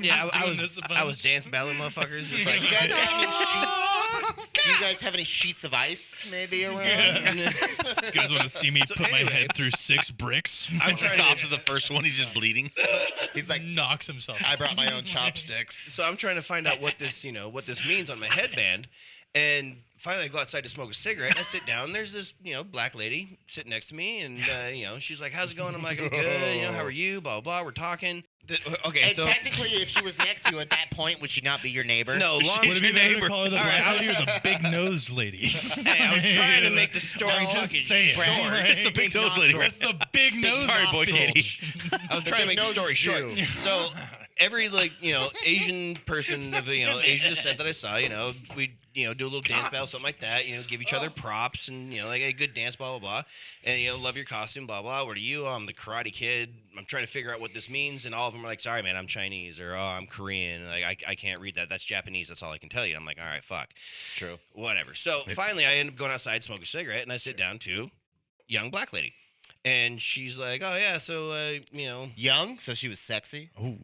Yeah, Just I doing was this I was dance battling motherfuckers. Just like You guys got any sheets? Do you guys have any sheets of ice maybe around? You guys want to see me So put my anyway. head through 6 bricks? I'm He trying stops to, at the first one. He's just bleeding. He's like, knocks himself. I brought my own chopsticks. so I'm trying to find out what this means on my headband, and finally I go outside to smoke a cigarette, and I sit down. And there's this black lady sitting next to me, and she's like, "How's it going?" I'm like, "I'm good. How are you?" Blah blah blah. We're talking. Okay, And so technically, if she was next to you at that point, would she not be your neighbor? no, long Would it be better to call her the All right, black lady or the big nosed lady? Hey, I was trying to make the story I'm fucking just saying. short. Right? It's the big nose lady. It's the big nose. Sorry, boy, obstacle. Katie. I was trying to make the nose story is short. Jew. So every Asian person of Asian descent that I saw, we do a little dance battle, something like that. Give each other props and like a good dance, blah blah blah, and love your costume, blah blah. What are you? I'm the Karate Kid. I'm trying to figure out what this means, and all of them are like, "Sorry, man, I'm Chinese," or "Oh, I'm Korean." Like I can't read that. That's Japanese. That's all I can tell you. I'm like, all right, fuck. It's true. Whatever. So finally, I end up going outside, smoke a cigarette, and I sit down to young black lady. And she's like, oh, yeah, so, Young, so she was sexy. Ooh.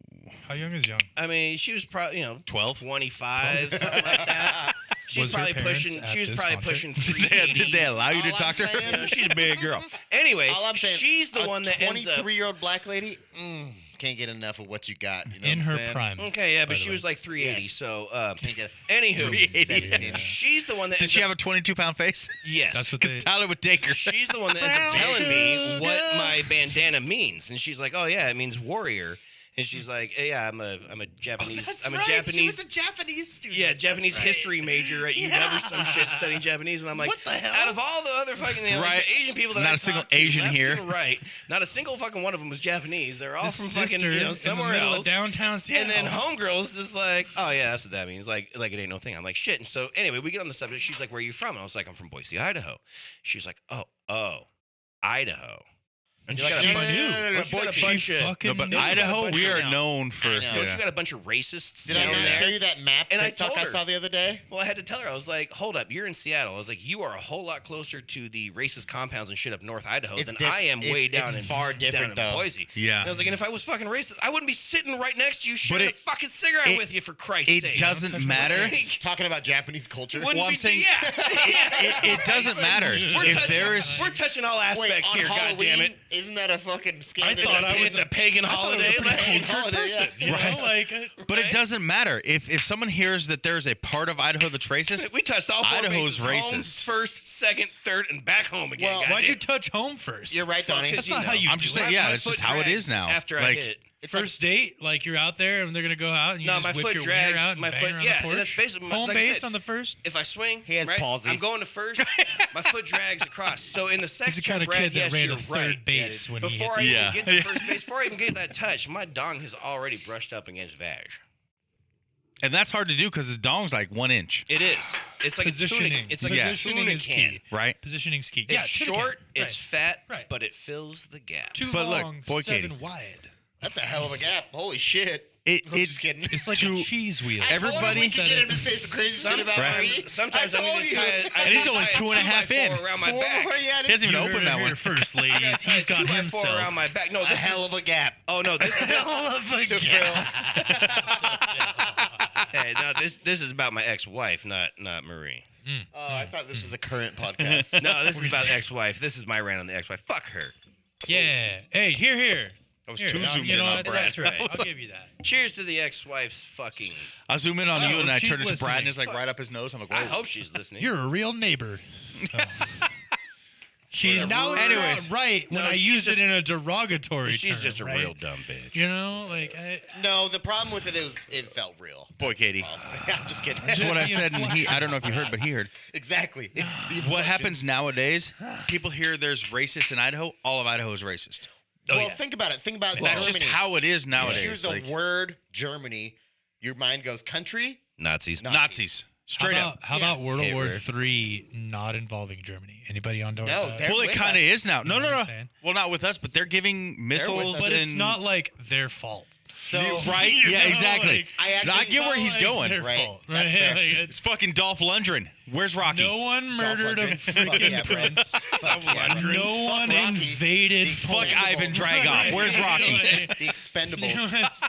How young is young? I mean, she was probably, 12? 25, something like that. She was Was her probably parents pushing, at she was this probably concert? pushing Did they allow you to All talk to I'm her? saying- she's a big girl. Anyway, All I'm saying, she's the one that ends up. 23-year-old black lady can't get enough of what you got. You know In what I'm her saying? prime. Okay, yeah, by but the she way. was like 380. Yes. So, Can't get anywho, 380. Yeah. she's the one that Did ends she up. have a 22-pound face? Yes. That's what Because they. Tyler would take her. She's the one that ends up telling me what my bandana means, and she's like, "Oh yeah, it means warrior." And she's like, hey, "Yeah, I'm a Japanese. I'm a Japanese. She was a Japanese student. Yeah, Japanese That's right. history major at UW or some shit studying Japanese." And I'm like, What the hell? Out of all the other fucking like, Right. the Asian people that Not I a single talked to, Asian left here. and right, not a single fucking one of them was Japanese. They're all The from sister fucking somewhere in the middle else. of downtown Seattle. And then homegirls is like, oh yeah, that's what that means. Like it ain't no thing. I'm like, shit. And so anyway, we get on the subject. She's like, where are you from? And I was like, I'm from Boise, Idaho. She's like, oh, Idaho. And You're she like, got a no, bunch, no, no, no, no, she got a Boise. bunch of. fucking No, but knew. Idaho, bunch we of- are I know. known for. I know. Don't you got a bunch of racists Did I down not there? show you that map And I TikTok told I her. saw the other day? Well, I had to tell her. I was like, hold up, you're in Seattle. I was like, you are a whole lot closer to the racist compounds and shit up North Idaho It's than diff- I am way it's- down it's in far down different, in though. Boise. Yeah. And I was like, and if I was fucking racist, I wouldn't be sitting right next to you shooting it- a fucking cigarette it- with you, for Christ's It sake. doesn't touch my matter. face. Talking about Japanese culture. Wouldn't Well, I'm be- saying yeah. It doesn't matter. If there is. We're touching all Wait, aspects on here, Halloween, goddammit. isn't that a fucking scam? It's a pagan holiday. it was a like- pagan holiday, yeah. You know, Right. like, But it doesn't matter. If someone hears that there's a part of Idaho that's racist, We touched all four Idaho's bases. Home, racist. first, second, third, and back home again. Well, why'd you goddamn. touch home first? You're right, Donnie. Because That's not how you I'm do just it. saying, yeah, My it's just foot how it is drags now. After I Like, hit. It's like- First date, like you're out there and they're gonna go out and you No, just my whip foot your drags. wiener out and My bang foot, her on yeah, the porch. that's basically Home like I base said, on the first. If I swing, He has right, palsy. I'm going to first. My foot drags across. So in the second He's the kind of Brad, kid that yes, ran you're to right. third base when he hit Before I the Yeah. even get to first base, before I even get that touch, my dong has already brushed up against vag. and that's hard to do because his dong's like 1 inch, It is. It's like Positioning. a tuna. It's like Yeah. a Positioning tuna is can. key. right? Positioning's key. It's Yeah, tuna can. short. Right. It's fat. Right. But it fills the gap. Too But look, long, boy, 7 Katie. wide. That's a hell of a gap. Holy shit. It I'm it just kidding. It's like To- a cheese wheel. I told him everybody we could said get him it. to say some crazy shit about Marie. Sometimes I I told need to you. tie it. I And need he's to only tie a 2.5 in. 2x4 around my Four back. more yet? he hasn't even You heard opened it that here one. first, I ladies. gotta tie He's a got 2x4 himself. around my back. No, A this hell of a gap Oh no, this is to fill. hey, no, this is about my ex-wife, not Marie. Oh, I thought this was a current podcast. No, this is about ex-wife. This is my rant on the ex-wife. Fuck her. Yeah. Hey, here. I was Here, too now, zoomed you in know on what? Brad. That's right. I'll give you that. Cheers to the ex-wife's fucking. I zoom in on Oh, you and I she's turn it to Brad and listening. it's like right up his nose. I'm like, I whoa. hope she's listening. You're a real neighbor. Oh. She's Well, now anyways. not right when No, I she's used just- it in a derogatory She's term, just a right? real dumb bitch. You know, like No, the problem with it is it felt real. Boy, Katie. I'm just kidding. That's what I said, and I don't know if you heard, but he heard. Exactly. It's the What inflections. happens nowadays? People hear there's racist in Idaho. All of Idaho is racist. Well, think about it. Think about And that's Germany. just how it is You nowadays. hear the Like, word Germany, your mind goes country. Nazis. Nazis. Straight up. How Yeah. about World Hey, War Rick. III not involving Germany? Anybody on board? No, with that? they're Well, it with kind of us. is now. No, You know no, what no. I'm saying? Well, not with us, but they're giving missiles. us. But it's and- not like their fault. So right? You Yeah, know, exactly. like, I actually I get where It's he's not going. like their Right. fault, That's right? fair. Like, It's fucking Dolph Lundgren. Where's Rocky? no one murdered a Lundgren. Fuck freaking yeah, bro. prince. Fuck yeah, bro. No Fuck one Rocky. invaded. The Fuck Expendables. Ivan Dragoff. Where's Rocky? The Expendables.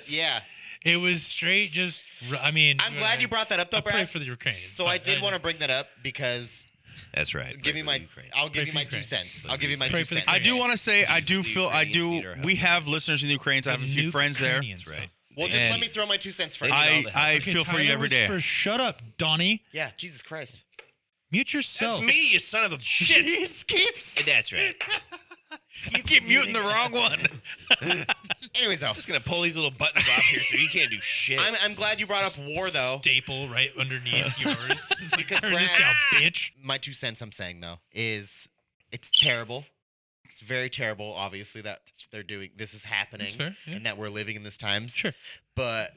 Yeah. It was straight just. I mean, I'm glad you brought that up, though, I pray Brad. for the Ukrainians. So I did want to bring that up because That's right. give me my. I'll give Pray you for my Ukraine. 2 cents. I'll give you my Pray 2 for the cents. I do want to say, I do The feel, I Ukrainians need do. our help. We have listeners in the Ukraine. I have a few friends there. That's right. Well, just And let me throw my 2 cents first. I- I Okay, feel for you Tyler every was day. first. Shut up, Donnie. Yeah, Jesus Christ. Mute yourself. That's me, you son of a shit. He skips. That's right. You keep muting the wrong one. Anyways, though, I'm just gonna pull these little buttons off here so you can't do shit. I'm glad you brought up war, though. Staple right underneath yours. Because Turn this Brad- down, bitch. My 2 cents I'm saying, though, is it's terrible. It's very terrible, obviously, that they're doing this is happening That's fair, yeah. and that we're living in this times. Sure. But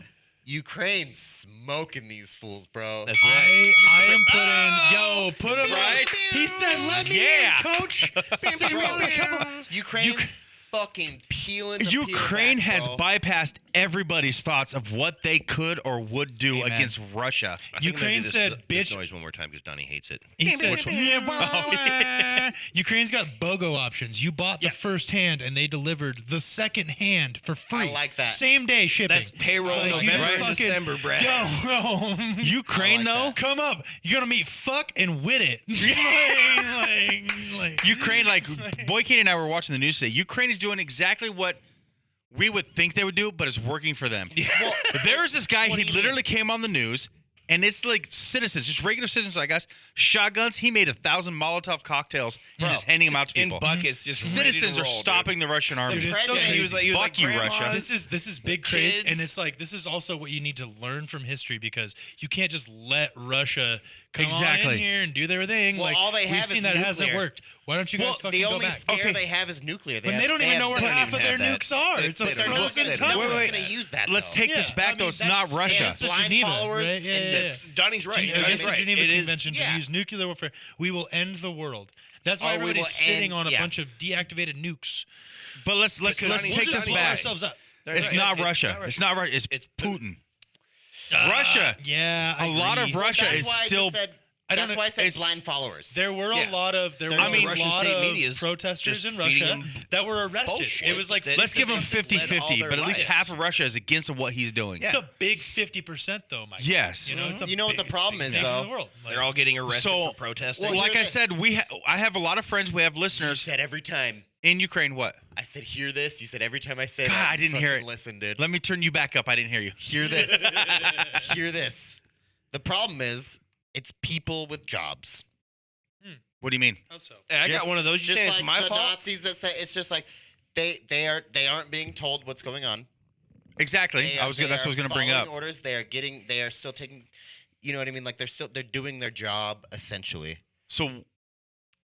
Ukraine's smoking these fools, bro. That's right. I am put him Right? He said, "Let me Yeah. in, coach." Say, Bro. "Really, come on." Ukraine's fucking peeling the Ukraine peel back, has bro. bypassed everybody's thoughts of what they could or would do Amen. against Russia. I think I'm gonna Ukraine do said, this "Bitch." noise one more time because Donnie hates it. He said, Which one? "Yeah, wah, wah." Ukraine's got BOGO options. You bought the first hand, and they delivered the second hand for free. I like that. Same day shipping. That's payroll Like, you November just and fucking- December, Brad. Yo, Ukraine, I like though, that. come up. You're gonna meet fuck and wit it. like, Ukraine, like, Boy Kate and I were watching the news today. Ukraine is doing exactly what we would think they would do, but it's working for them. Well, There was this guy, What he do you literally came on the news, and it's like citizens, just regular citizens like us, shotguns. He made 1,000 Molotov cocktails and just handing them out to In people. buckets, just Citizens ready are to roll, stopping the Russian army. Dude, it's so president, crazy. he was like, Fuck you, Russia. grandmas, This is big craze, and kids. it's like this is also what you need to learn from history because you can't just let Russia come on Exactly. in here and do their thing. Well, like all they we've have seen is that it hasn't nuclear. worked. Why don't you guys fucking the go only back? scare Okay. they have is nuclear. When they don't even know where don't half even of their have that. nukes are. It's a They don't frozen know. tundra. No Wait, one's wait. gonna use that. Let's though. take this Yeah, back, I though. mean, It's not that's- Russia. yeah, it's Blind Geneva, followers right? Yeah, and yeah, this- yeah. Donnie's right. Against Donnie's the right. Geneva It is- Convention to yeah. use nuclear warfare, we will end the world. That's why Or we everybody's will sitting end- on a yeah. bunch of deactivated nukes. But let's Because take we'll this just blow back. ourselves up. It's Right. not It's Russia. not It's not Russia. It's Putin. Russia. Yeah, I A lot agree. of Russia That's is why I just still. said- I don't That's know- why I said it's- blind followers. There were Yeah. a lot of There were was a the Russian lot state of media's protesters just in feeding Russia them that were arrested. bullshit It was like that- Let's give him This has led all 50-50, their but at least riots. half of Russia is against what he's doing. it's a big 50% though, Mike. Yes. You know, it's a You know what the big- problem big is, nation of though? the world. Like, They're all getting arrested So- for protesting. Well, Like hear I said, this. I have a lot of friends. We have You listeners said every time. in Ukraine. What? I said, hear this. You said every time I say God, that. I you didn't hear fucking it. Listen, dude. Let me turn you back up. I didn't hear you. Hear this. Hear this. The problem is, it's people with jobs. What do you mean? how so? Hey, I got Just- one of those. You Just saying like it's my the fault? Nazis that say it's just like they aren't being told what's going on. Exactly. They That's are- what I was they are going to bring up. following orders. They are still taking. You know what I mean? Like they're doing their job essentially. So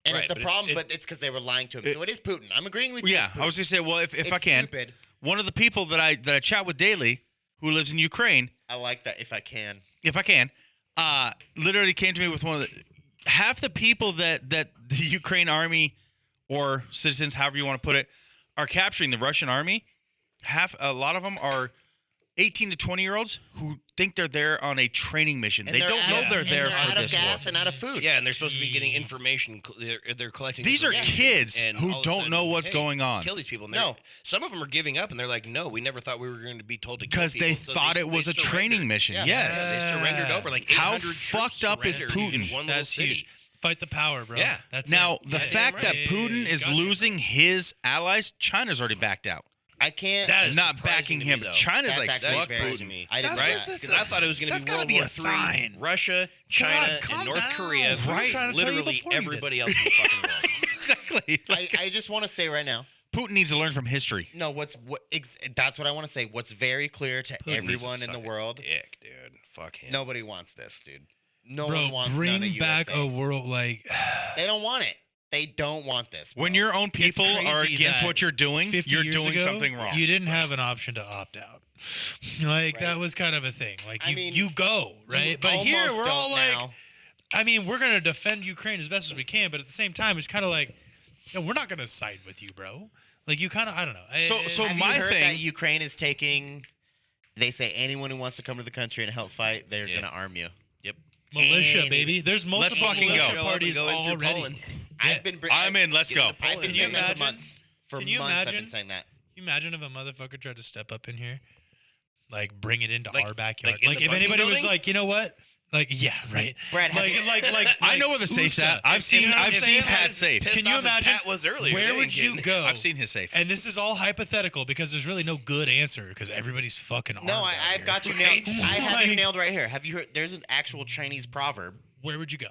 And Right, it's a but problem, it's- but it's because they were lying to him. It- so it is Putin. I'm agreeing with you. yeah, it's I was Putin. going to say, well, if It's I can, stupid. one of the people that I chat with daily, who lives in Ukraine, I like that. If I can, if I can, literally came to me with one of the half the people that the Ukraine army or citizens, however you want to put it, are capturing the Russian army. A lot of them are 18 to 20-year-olds who think they're there on a training mission. And They they're don't know out- they're and there they're for out of this gas war. and out of food. Yeah, and they're supposed to be getting information. They're collecting. These are information, kids and who all of a don't sudden, know what's hey, going on. Kill these people. And No. some of them are giving up, and they're like, "No, we never thought we were going to be told to." kill Because they people." So thought they it was a surrendered. training mission. Yeah. Yes. Yeah, they surrendered over like How 800 troops fucked up is surrendered in Putin? one little That's city. huge. Fight the power, bro. Yeah. That's Now, it. the Yeah, fact damn that right. Putin is Goddamn losing right. his allies, China's already backed out. I can't. That is Not surprising backing to him, me, but though. China's That's like, actually fuck very- Putin. me. I didn't Right? know that. Because I thought it was going to That's be gotta World be War a III, sign. Russia, China, calm and North down. Korea, What are you trying to tell you literally before you did? everybody else in the fucking world. Exactly. Like, I just want to say right now. Putin needs to learn from history. No, that's what I want to say. What's very clear to Putin needs to everyone in the suck a world, dick, dude. Fuck him. nobody wants this, dude. No Bro, one wants bring none of back USA. a world like They don't want it. They don't want this. When bro. your own people are crazy against that what you're doing, 50 you're years doing ago, something wrong. You didn't have an option to opt out. Like that Right. was kind of a thing. Like I you, mean, you go You right, but here almost we're all don't like, now. I mean, we're gonna defend Ukraine as best as we can, but at the same time, it's kind of like, no, we're not gonna side with you, bro. Like you kind of, I don't know. So Have my you heard thing- that Ukraine is taking? They say anyone who wants to come to the country and help fight, they're Yeah. gonna arm you. militia, and- baby. There's multiple fucking go. militia Show up parties Go in through already. Poland. Yeah. I've been. I'm in. Let's Get go. into I've Poland. been Can you saying that for imagine? months. For Can you months, I've imagine? been saying that. Can you imagine if a motherfucker tried to step up in here, like bring it into Like- our backyard? like in Like, the if bunking anybody was building? like, you know what? Like, yeah, right. Brad, have Like, I know where the safe's USA. at. I've seen You know what I'm saying? Pat's safe. Pissed Can you off as imagine Pat was earlier. where They would ain't you getting- go? I've seen his safe. And this is all hypothetical because there's really no good answer because everybody's fucking No, armed out I've here. got you nailed. I have you Like- nailed right here. Have you heard? There's an actual Chinese proverb. Where would you go?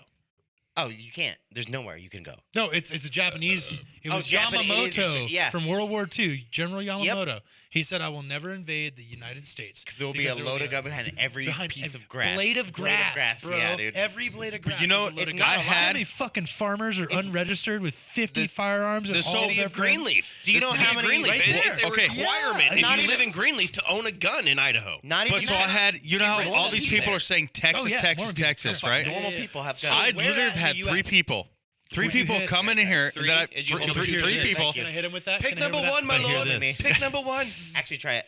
Oh, you can't. There's nowhere you can go. No, it's a Japanese. It Oh, was Japanese, Yamamoto yeah. from World War II. General Yamamoto. He said, "I will never invade the United States Because there will be a load of gun behind every piece of grass. Blade of grass, bro. Yeah, dude. Every blade of grass. you know, is a load it's of not gun. a You know how lot. many fucking farmers are unregistered with 50 firearms? The and all city their of friends? Greenleaf. Do you The know city how of many- Greenleaf? right It's a there. Okay. requirement if Not you even- live in Greenleaf to own a gun in Idaho. Not even. But so I had, you know Get how rid of all them these people people there. are saying Texas, Oh, yeah, Texas, more people. Texas, Yeah, right? normal yeah. people have So guns. I where literally at have in had the 3 US? people Three Would you people hit- coming in here. Three? That As you hold three, the three two people. Can I hit him with that? Pick Can I hit him number with that? one, my But hear lord. this. Pick number one. Actually, try it.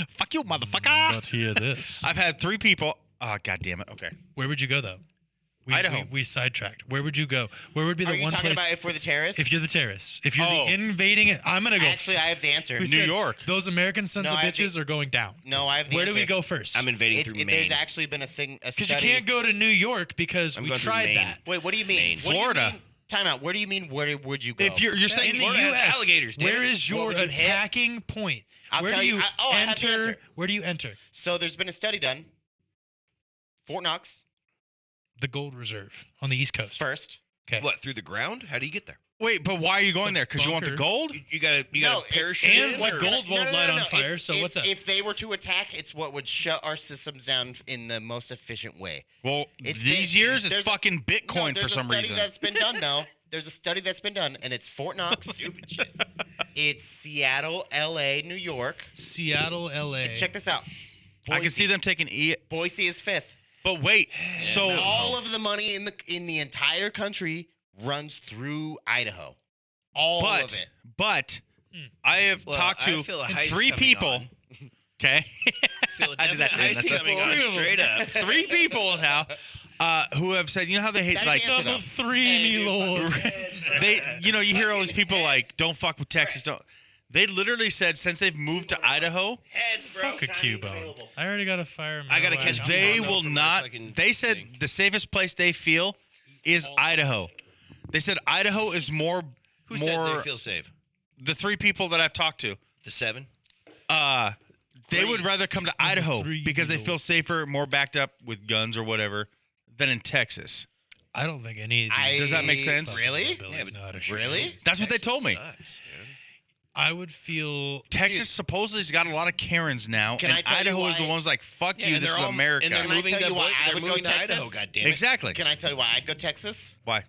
Fuck you, motherfucker. But hear this. I've had 3 people. Oh, God damn it. Okay. Where would you go though? Idaho. We sidetracked. Where would you go? Where would be Are the you one talking place? about if we're the terrorists? If you're the terrorists, if you're Oh. the invading it, I'm gonna go. Actually, I have the answer. Who New said York. Those American sons No, of I have the- bitches are going down. No, I have the Where answer. do we go first? I'm invading through There's Maine. actually been a thing, a Because study. you can't go to New York because I'm we going through tried Maine. that. Wait, what do you mean? Maine. What do you Florida. mean? Time out. Where do you mean? Where would you go? If you're saying In the Florida has U.S., alligators, damn where it. is What your would you hit? attacking point? I'll Where tell do you. you I have the enter? answer. Where do you enter? So there's been a study done. Fort Knox The Gold Reserve on the East Coast. first. Okay. What, through the ground? How do you get there? Wait, but why are you going Some there? Because you want the bunker. gold? You gotta No, parachute and in, what or- gold won't light on fire, It's- so what's it's- up? If they were to attack, it's what would shut our systems down in the most efficient way. Well, It's these been- years it's there's a- fucking No, Bitcoin for there's some a study reason. that's been done though. There's a study that's been done, and it's Fort Knox. Stupid shit. It's Seattle, L.A., New York. Seattle, L.A. Check this out. I can see them taking Boise is fifth. But wait, so All of the money in the entire country runs through Idaho. All of it. but I have Well, talked I to feel a heist 3 coming people. on. Okay. Feel a I did that definite to him. heist That's coming right. on Three of them. straight up. 3 people now who have said, you know how they hate That's like the answer, Number though. 3, Hey, me dude, lord. they you hear all these people like don't fuck with Texas, don't. They literally said since they've moved to Idaho, Heads, bro. Fuck a Cubone. I already got a fire. I gotta marijuana. catch they Coupon, though, will for my not. fucking They said thing. the safest place they feel is Idaho. They said Idaho is more. Who said they feel safe? The 3 people that I've talked to, The 7? they would rather come to Idaho 3 because they people. feel safer, more backed up with guns or whatever, than in Texas. I don't think any of these. Does that make sense? Really? hillbillies know how to shoot Really? guns. That's what they told me. Sucks, dude. I would feel. Texas supposedly has got a lot of Karens now, Can and I tell you Idaho is the why- ones like, fuck Yeah, you, and this they're is all- America. And they're Can I moving tell to you why I they're would go moving to Idaho, Texas? goddammit. Exactly. Can I tell you why I'd go Texas? Why?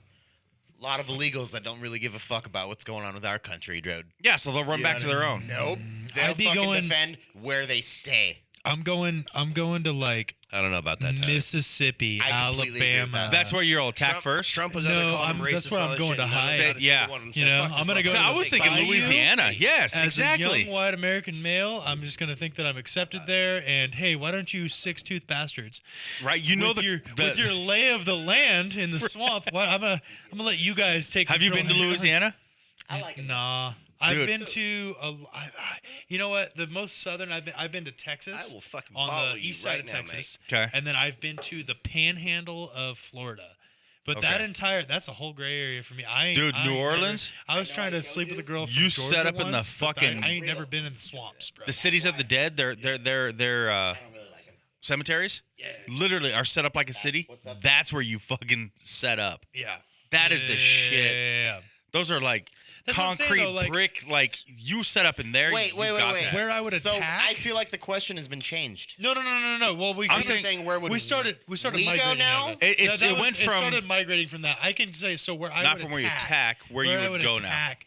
A lot of illegals that don't really give a fuck about what's going on with our country, dude. Yeah, so they'll run back to their own. Nope. They'll I'd be fucking going- defend where they stay. I'm going to like I don't know about that. Tyler. Mississippi, I completely agree with Alabama. that. That's where you'll attack Trump, first? Trump was No, out there calling I'm- them that's racist where and I'm all going that to shit. hide. Said, Yeah. You know, I'm gonna go So to I the was thinking bayou. Louisiana. Yes, As exactly. a young white American male, I'm just gonna think that I'm accepted there. And hey, why don't you 6-tooth bastards? Right? You know with the your lay of the land in the swamp. What I'm gonna let you guys take. Have you been to control. Louisiana? I like it. Nah. I've Dude. been to you know what? The most southern I've been to Texas. I will fucking on follow the you east side right of now, Texas. Okay. And then I've been to the panhandle of Florida. But Okay. that's a whole gray area for me. Dude, I New ain't Orleans? I was trying to sleep with a girl from You Georgia set up in the once, but fucking- I ain't never been in the swamps, bro. The cities of the dead, their cemeteries, literally are set up like a city. That's where you fucking set up. Yeah. That is the shit. Yeah. Those are like That's what I'm saying, concrete though, like- brick. Like you set up in there. Wait, you wait, wait, got wait. that. Where I would So attack. I feel like the question has been changed. No. Well, I'm You're saying where would we started we migrating go out now? of it. It went It from started migrating from that. I can say so where I not would from where you attack, attack, where you I would go now. attack,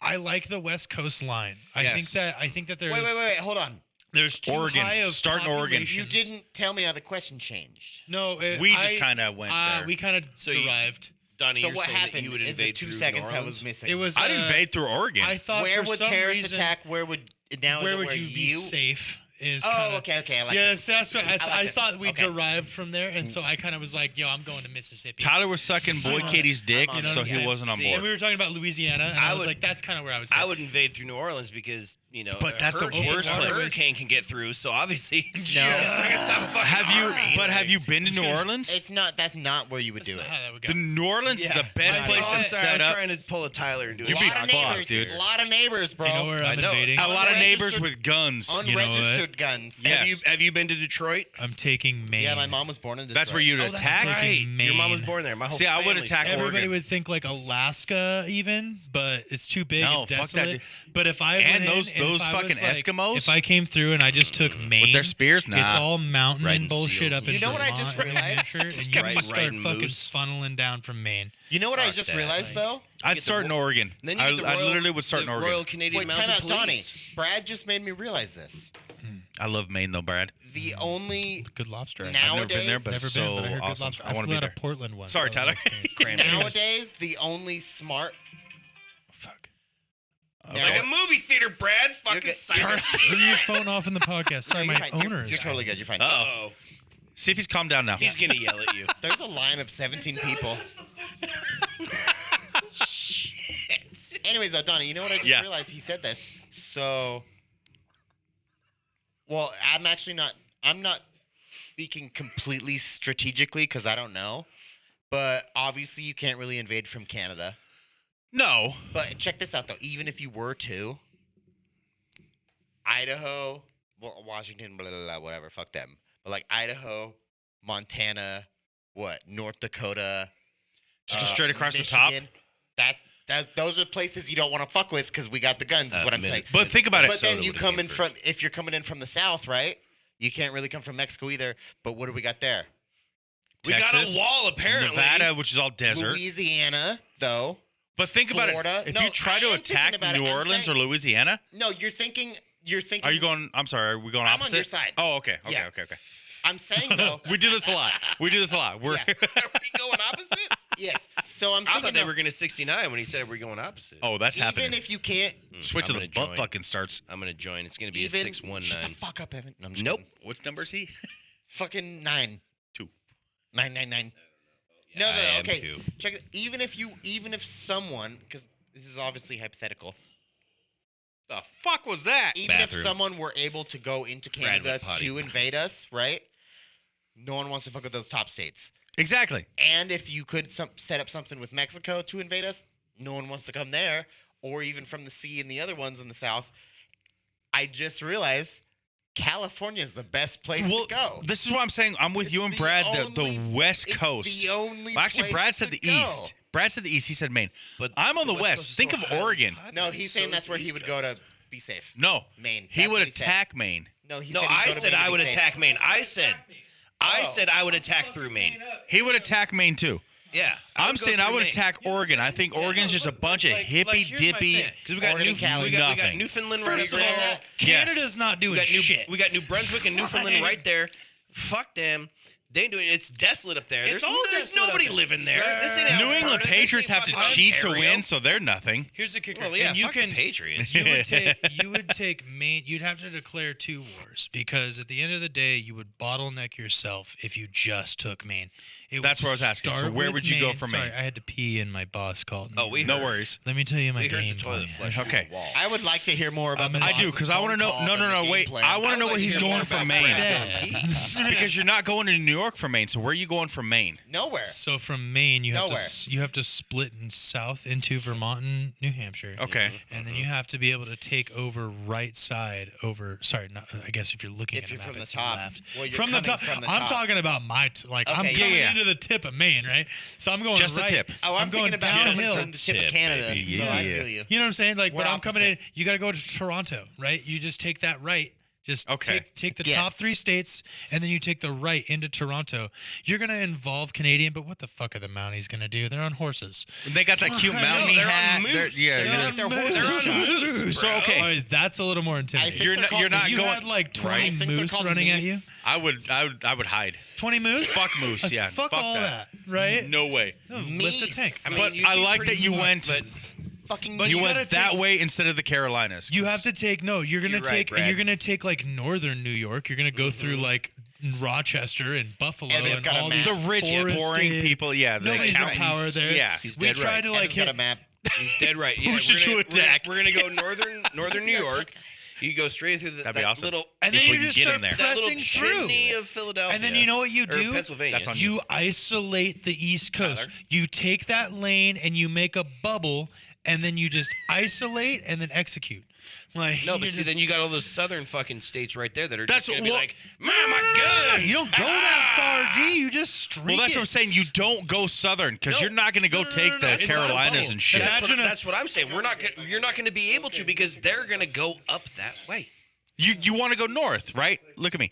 I like the West Coast line. I Yes. think that there's Wait, hold on. there's too Oregon. high of Start in Oregon. You populations. didn't tell me how the question changed. No, We just kind of went there. we kind of So you- derived. Donnie, So you're what saying that happened you would in the invade 2 through seconds New I Orleans? was missing? It was. I'd invade through Oregon. I thought Where for would some terrorists reason, attack? Where would now? Where is it would where you be safe? Is Oh, kinda, okay. I like yes, this. that's what I, like I this. thought we Okay. derived from there, and so I kind of was like, "Yo, I'm going to Mississippi." Tyler was sucking Boy on Katie's it. dick, I'm on it. so You know what he I'm wasn't on saying? And board. we were talking about Louisiana, and I was would- like, "That's kind of where I was." I At. would invade through New Orleans because But a that's the hurricane- worst a place. hurricane can get through, so obviously No. it's not gonna stop a fucking Have you? army. But have Like, you been to New Orleans? It's not. That's not where you would That's do not it. how that would go. The New Orleans is Yeah. the best I place know. to I'm sorry, set I was up. trying to pull a Tyler and do it. You'd A be lot of fucked, neighbors, dude. A lot of neighbors, bro. You know where I I'm know. invading? A lot of neighbors Unregistered- with guns. You know what? Unregistered guns. Yeah. Have you been to Detroit? I'm taking Maine. Yeah, my mom was born in Detroit. That's where you'd Oh, that's attack. right. Your mom was Maine. born there. My whole See, I would family's attack from there. Everybody Oregon. would think like Alaska, even, but it's too big No, and fuck that, desolate. dude. But if I And went those- in, and those if I fucking was, like, Eskimos? if I came through and I just took Maine With their spears? Nah. it's all mountain Riding and bullshit seals up and in You know what I just Vermont and New realized? Hampshire, Just and you kept just start riding fucking moose. funneling down from Maine. You know what I Fuck just that. realized though? I'd get start the in Oregon. Then you I get the Royal, literally would start in the Oregon. Royal Canadian Wait, time Mounted out, Donnie. Police. Brad just made me realize this. I love Maine though, Brad. The only Good lobster. Now- I've never been there, Nowadays- but Never it's been, so but I heard good awesome. lobster. I want to flew be out there. of Portland once. Sorry, That was an Tyler. experience. nowadays the only smart. Fuck. It's like a movie theater, Brad. Fucking good. silent. Turn your phone off in the podcast. Sorry, No, you're my fine. owner is. You're totally good. You're fine. Uh-oh. See if he's calmed down now. He's gonna yell at you. There's a line of 17 people. Anyways, though, Donnie, you know what I just Yeah. realized? He said this. So, well, I'm not speaking completely strategically because I don't know. But obviously, you can't really invade from Canada. No. But check this out, though. Even if you were to, Idaho, Washington, blah, blah, blah, whatever, fuck them. But like Idaho, Montana, North Dakota. Just go straight across the top? Michigan, those are places you don't want to fuck with because we got the guns, is what I'm saying. But think about it. But then Minnesota you would've come came in from, if you're coming in from the south, right? You can't really come from Mexico either. But what do we got there? We got Texas, a wall, apparently. Nevada, which is all desert. Louisiana, though. But think about Florida. it. If No, you try I to am thinking attack about it. New I'm Orleans or saying- Louisiana, No, you're thinking. are you going? I'm sorry. Are we going I'm on opposite? your side. Oh, okay. Okay. Yeah. Okay. I'm saying though. We do this a lot. We're Yeah. Are we going opposite? Yes. So I'm I thinking thought they though, were going to 69 when he said we're going opposite. oh, that's happening. even if you can't, Switch to I'm the gonna butt join. fucking starts. I'm going to join. It's going to be even a 619. shut the fuck up, Evan. No, I'm just Nope. kidding. What number is he? Fucking 9. 2. 999. No, I am okay. too. Check it. Even if someone, because this is obviously hypothetical, The fuck was that? even if Bathroom. someone were able to go into Brad Canada with potty. to invade us, right? No one wants to fuck with those top states. Exactly. And if you could set up something with Mexico to invade us, no one wants to come there, or even from the sea and the other ones in the south. I just realized California is the best place to go. This is what I'm saying. I'm with It's you and the Brad. The only- West It's Coast. the only Well, actually, place Brad said to the go. East. Brad said the East. He said Maine. But I'm on the West West. Coast is Think so of highly Oregon. populated, No, he's so saying is that's the where he East would go Coast. to be safe. No. Maine. He That's would what said. attack Maine. No, he No, said he'd I go to said Maine I to would be safe. attack Maine. I Oh. said I would attack through Maine. He would attack Maine too. Yeah. I'm saying I would attack Oregon. I think Oregon's just a bunch of hippy here's my dippy. thing. Because we got Oregon and Cali. we got Nothing. Newfoundland right First of there. all, Canada's not doing shit. We got New Brunswick and Newfoundland right there. Fuck them. They ain't doing it. It's desolate up there. It's There's all there's desolate up nobody there. living there. This ain't New Alberta. England This Patriots ain't have to fucking cheat to Ontario. win, so they're nothing. Here's the kicker. Well, yeah, and you fuck can the Patriots. you would take Maine. You'd have to declare 2 wars because at the end of the day, you would bottleneck yourself if you just took Maine. It That's would what I was asking. So start where with would you go Maine. for Sorry, Maine? I had to pee and my boss called me. Oh, we No heard. worries. Let me tell you my We heard game the toilet plan. flush. Okay. through the wall. I would like to hear more about the I do, boss's because I want to phone know. call No, and no, the no. game Wait. plan. I want to would know like where he's hear more going about from Brad. Maine. Because you're not going to New York from Maine. So where are you going from Maine? Nowhere. So from Maine, you have Nowhere. you have to split in south into Vermont and New Hampshire. Okay. And then you have to be able to take over right side over. Sorry, not, I guess if you're looking If at you're a map, from the it's top. left. Well, you're From the coming top. from the I'm top. talking about I'm Okay, coming yeah. into the tip of Maine, right? So I'm going Just the right. tip. Oh, I'm going thinking about coming downhill. from the tip of Tip, Canada. baby. So I Yeah. feel you. You know what I'm saying? Like, We're but I'm coming in. opposite. You got to go to Toronto, right? You just take that right. Just Okay. take the Yes. top 3 states, and then you take the right into Toronto. You're gonna involve Canadian, but what the fuck are the Mounties gonna do? They're on horses. They got that cute I know, mountain they're on hat. moose. Yeah. They're they're- on their moose. horses. They're on moose, So bro. okay. All right, that's a little more I intimidating. think You're they're not- called you're not If you going- had like 20 I think they're moose called running at you. meese. I would hide. 20 moose? Fuck moose. Yeah. Fuck all that, right? No way. No, lift a Meese. tank. I mean, But you'd I be like pretty that you close, went. but- Fucking But You you went gotta that take- way instead of the Carolinas. You have to take you're gonna You're right, take and you're Brad. gonna take like northern New York. You're gonna go through like Rochester and Buffalo Evan's and got a all map. these the rich, forested- boring people. Yeah. The Nobody's in accountants. power there. Yeah. He's We dead tried right. to like Evan's got a hit. map. He's dead right. Yeah, Who should you attack? We're gonna go northern New York. You go straight through That'd be that awesome. little And If then we you can just get start him there. that little pressing through. chimney of Philadelphia. And then you know what you or do? Pennsylvania. That's on You isolate the East Coast. Tyler? You take that lane and you make a bubble, and then you just isolate and then execute. Like No, but you're see, just- then you got all those southern fucking states right there that are That's just gonna be what- like, my guns. you don't go that far, G. You just streak Well, that's it. what I'm saying. You don't go southern because No. you're not going to go No, take no, the it's not a Carolinas bubble. and shit. Imagine That's what I'm saying. You're not gonna be able to because they're gonna go up that way. You want to go north, right? Look at me.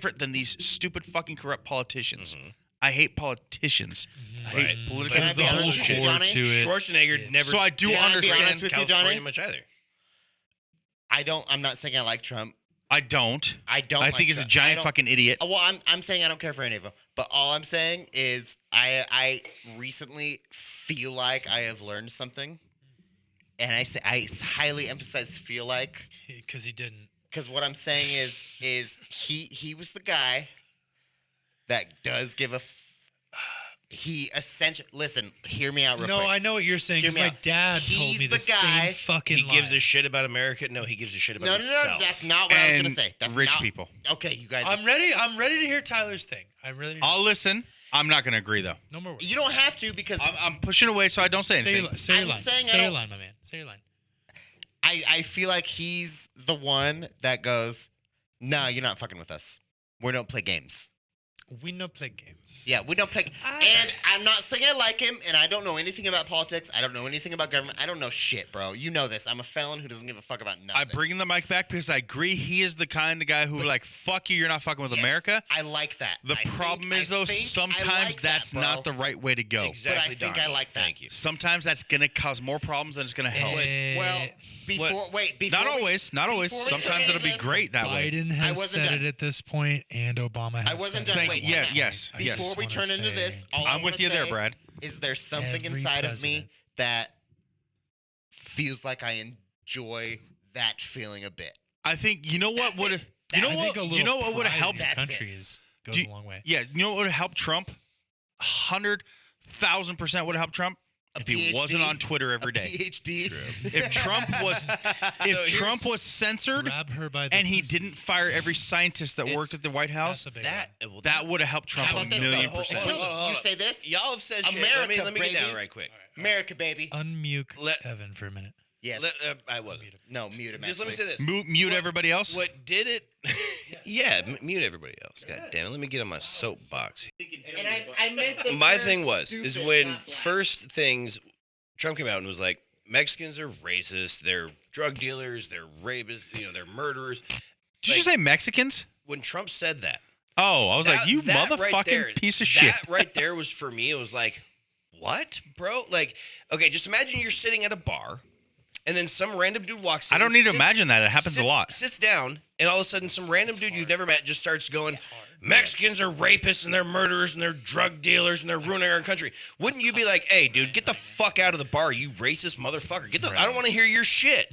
different than these stupid fucking corrupt politicians. I hate politicians. I hate Right. political. Can I be the honest whole with you, core Johnny? to it. Schwarzenegger never. So I do Can I be understand. honest with you, California Johnny? much either. I'm not saying I like Trump. I don't. I don't. I like think he's a Trump. I giant don't- fucking idiot. Well, I'm saying I don't care for any of them, but all I'm saying is I recently feel like I have learned something, and I highly emphasize feel like, Because he didn't. because what I'm saying is he was the guy that does give a. He essentially listen. Hear me out real No, quick. I know what you're saying. Hear Because me my out. dad told He's me the the guy- same fucking He gives lie. a shit about America. No, he gives a shit about No, himself. that's not what I was gonna And say. That's rich not, people. Okay, you guys. I'm ready. I'm ready to hear Tyler's thing. I'm ready. To I'll listen. I'm not going to agree though. no more words. You don't have to because I'm pushing away so I don't say Say anything. your, say your I'm line. saying I Say your don't- line, my man. Say your line. I feel like he's the one that goes, no, you're not fucking with us. We don't play games. We no play games. Yeah, we don't play. And I'm not saying I like him, and I don't know anything about politics. I don't know anything about government. I don't know shit, bro. You know this. I'm a felon who doesn't give a fuck about nothing. I bring the mic back because I agree he is the kind of guy who like fuck you. You're not fucking with Yes, America. I like that. The problem is though sometimes that's not the right way to go. Exactly. But I think Donnie. I like that. Thank you. Sometimes that's gonna cause more problems than it's gonna help. Well, before Not always. Not always. before we Sometimes turn it'll be this- great that way. Biden I has wasn't said done. it at this point, and Obama has. I wasn't said done. it. Wait, Yeah, time out. yes, yes. Before we wanna turn into say this, all I I'm with wanna you there, say Brad. Is there something Every inside of me president. that feels like I enjoy that feeling a bit? I think you know what That's would it. you know I what think a you know little what would have pride helped. in your That's country goes Do you- a long way. Yeah, you know what would have helped Trump? 100,000% would have helped Trump if he wasn't PhD? on Twitter every day. PhD. If Trump was Trump was censored Grab her by the and he pussy. didn't fire every scientist that worked at the White House, That's a big one. that would have helped Trump How a about this, million though? percent. Hold on, hold You on. say this? Y'all have said shit. America, Let me get down baby. right quick. America, baby. Unmute Let- Evan for a minute. Yes. I wasn't. Unmute him. No, mute him. Just let me say actually. this. Mute What- everybody else. What did it? Yeah, mute everybody else. God damn it. Let me get on my soapbox. And I meant the My term thing is stupid, when not black. first things Trump came out and was like, Mexicans are racist, they're drug dealers, they're rapists, they're murderers. Did you say Mexicans? When Trump said that, Oh, I was like, you that motherfucking right there, piece of shit. That right there was for me. It was like, what, bro? Like, okay, just imagine you're sitting at a bar, and then some random dude walks in. I don't need to sits- imagine that. It happens a sits- lot. Sits down, and all of a sudden, some random dude you've never met just starts going, Mexicans are rapists and they're murderers and they're drug dealers and they're ruining our country. Wouldn't you be like, hey, dude, get the fuck out of the bar, you racist motherfucker? Get the. I don't want to hear your shit.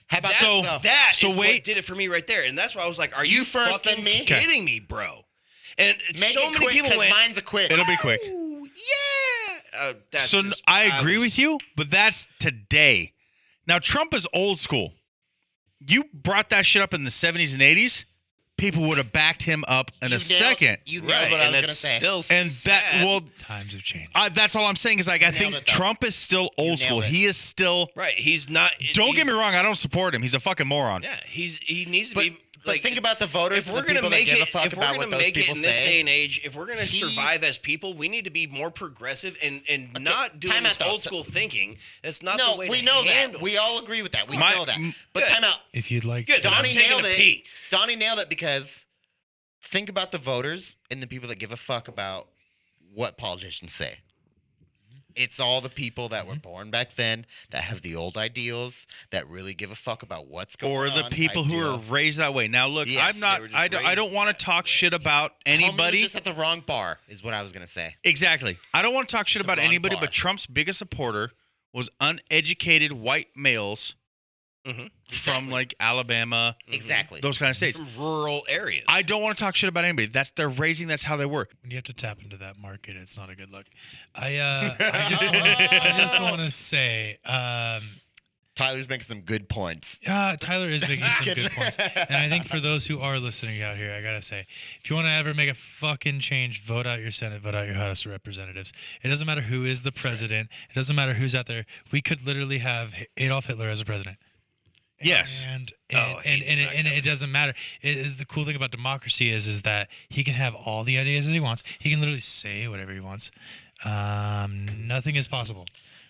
How about So- this, though? That So is wait- what did it for me right there, and that's why I was like, "Are You you first, fucking then me? Okay. kidding me, bro?" And Make so it many quick, people 'cause went, mine's a quick. It'll be quick. "Oh, yeah." That's So just- I agree was- with you, but that's today. Now Trump is old school. You brought that shit up in the 70s and 80s, people would have backed him up in a second. You nailed Right, what I and was gonna that's say. still And that sad. well, Times have changed. that's all I'm saying is like I nailed think it, though. Trump is still old school. nailed it. He is still. right. He's not. Don't he's- get me wrong. I don't support him. He's a fucking moron. Yeah, he needs to But, be. but Like, think about the voters, if and we're the gonna people make that give it, a fuck if we're about gonna what those make it people in this say. day and age, if we're gonna He- survive as people, we need to be more progressive and not doing time this out, though. old school thinking. That's not No, the way we to know handle. that. We all agree with that. We My- know that. m- But Good. time out. If you'd like, Good. to, I'm Donnie taking nailed a it. pee. Donnie nailed it because think about the voters and the people that give a fuck about what politicians say. It's all the people that were born back then that have the old ideals that really give a fuck about what's going Or on. the people who are ideal. raised that way. Now, look, Yes, I'm not. they were just I don't raised want to talk shit about Homie was anybody. just at the wrong bar, is what I was gonna say. Exactly. I don't want to talk shit It's the about wrong anybody, bar. but Trump's biggest supporter was uneducated white males Mhm. from Exactly. like Alabama, Exactly. those kind of states. From rural areas. I don't want to talk shit about anybody. That's their raising. That's how they work. when you have to tap into that market, it's not a good look. I just want to say, Tyler's making some good points. Tyler is making Just some kidding. good points. And I think for those who are listening out here, I gotta say, if you want to ever make a fucking change, vote out your Senate, vote out your House of Representatives. It doesn't matter who is the president. It doesn't matter who's out there. We could literally have Adolf Hitler as a president. Yes. And Oh, and he's not it doesn't matter. It is the cool thing about democracy is that he can have all the ideas that he wants. He can literally say whatever he wants. Nothing is possible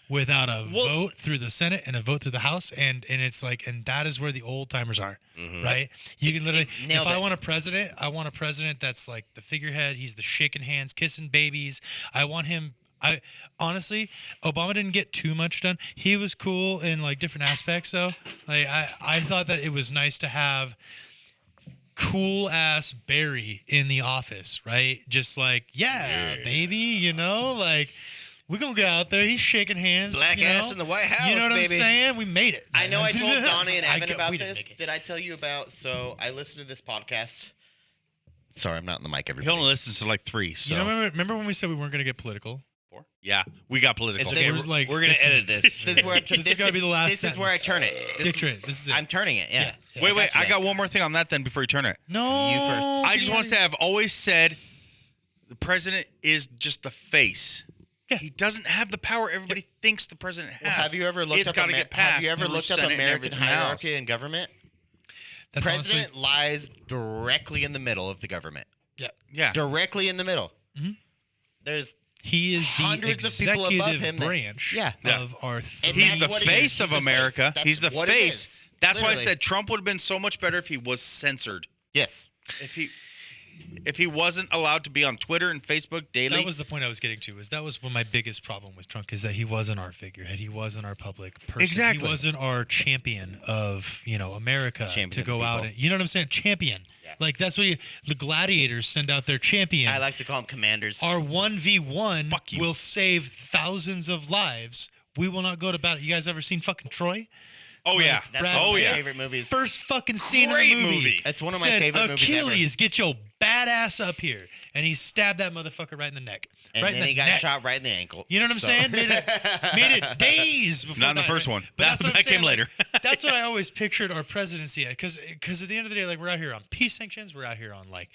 without a Well- vote through the Senate and a vote through the House, and it's like, and that is where the old timers are, right? You can literally, nailed if I it. want a president, I want a president that's like the figurehead. He's the shaking hands, kissing babies. I want him. I honestly, Obama didn't get too much done. He was cool in like different aspects, though. Like I thought that it was nice to have cool ass Barry in the office, right? Just like, yeah, baby, you know, like we're gonna get out there. He's shaking hands. Black you ass know? in the White House, You know what baby. I'm saying? We made it. I know I man. told Donnie and Evan about we didn't this. make it. Did I tell you about? So I listened to this podcast. Sorry, I'm not in the mic. He Everybody. only listens to like 3. So You know, remember when we said we weren't gonna get political? 4? Yeah, we got political. It's okay. We're like We're gonna 15 edit minutes. this. This is where This is gotta be the last This is where I sentence. turn it. This is- Dictate. This is it. I'm turning it. Yeah. Wait, I I got one more thing on that then before you turn it. No, You first. I just want to say I've always said the president is just the face. Yeah. He doesn't have the power everybody thinks the president has. Well, have you ever looked It's up? gotta get Have you passed ever through looked up Senate and American everything else. hierarchy in government? That's President honestly, lies directly in the middle of the government. Yeah. Directly in the middle. Mhm. There's he is the hundreds of people executive above him that- branch Yeah. of our And three. He's that's the what he face is. of He's the America. face. He's the That's what it face. is. That's why I Literally. said Trump would have been so much better if he was censored. Yes. If he wasn't allowed to be on Twitter and Facebook daily. That was the point I was getting to. That was my biggest problem with Trump, is that he wasn't our figurehead. He wasn't our public person. Exactly. He wasn't our champion of America Champion to of the go out people. and, you know what I'm saying? Champion. Yeah. Like that's what the gladiators send out their champion. I like to call them commanders. Our 1v1 Fuck you. will save thousands of lives. We will not go to battle. You guys ever seen fucking Troy? Oh yeah. That's Brad- one of Oh my yeah. favorite movies. First fucking scene Great in the movie. movie. It's one of my Said, favorite movies ever. Achilles, get your badass up here. And he stabbed that motherfucker right in the neck. And right then in the he got neck. shot right in the ankle. You know what I'm So- saying? Made it days before. Not in the dying. first one. But That- that's what I'm that came saying, like, later. that's what I always pictured our presidency at. Because at the end of the day, like we're out here on peace sanctions. We're out here on like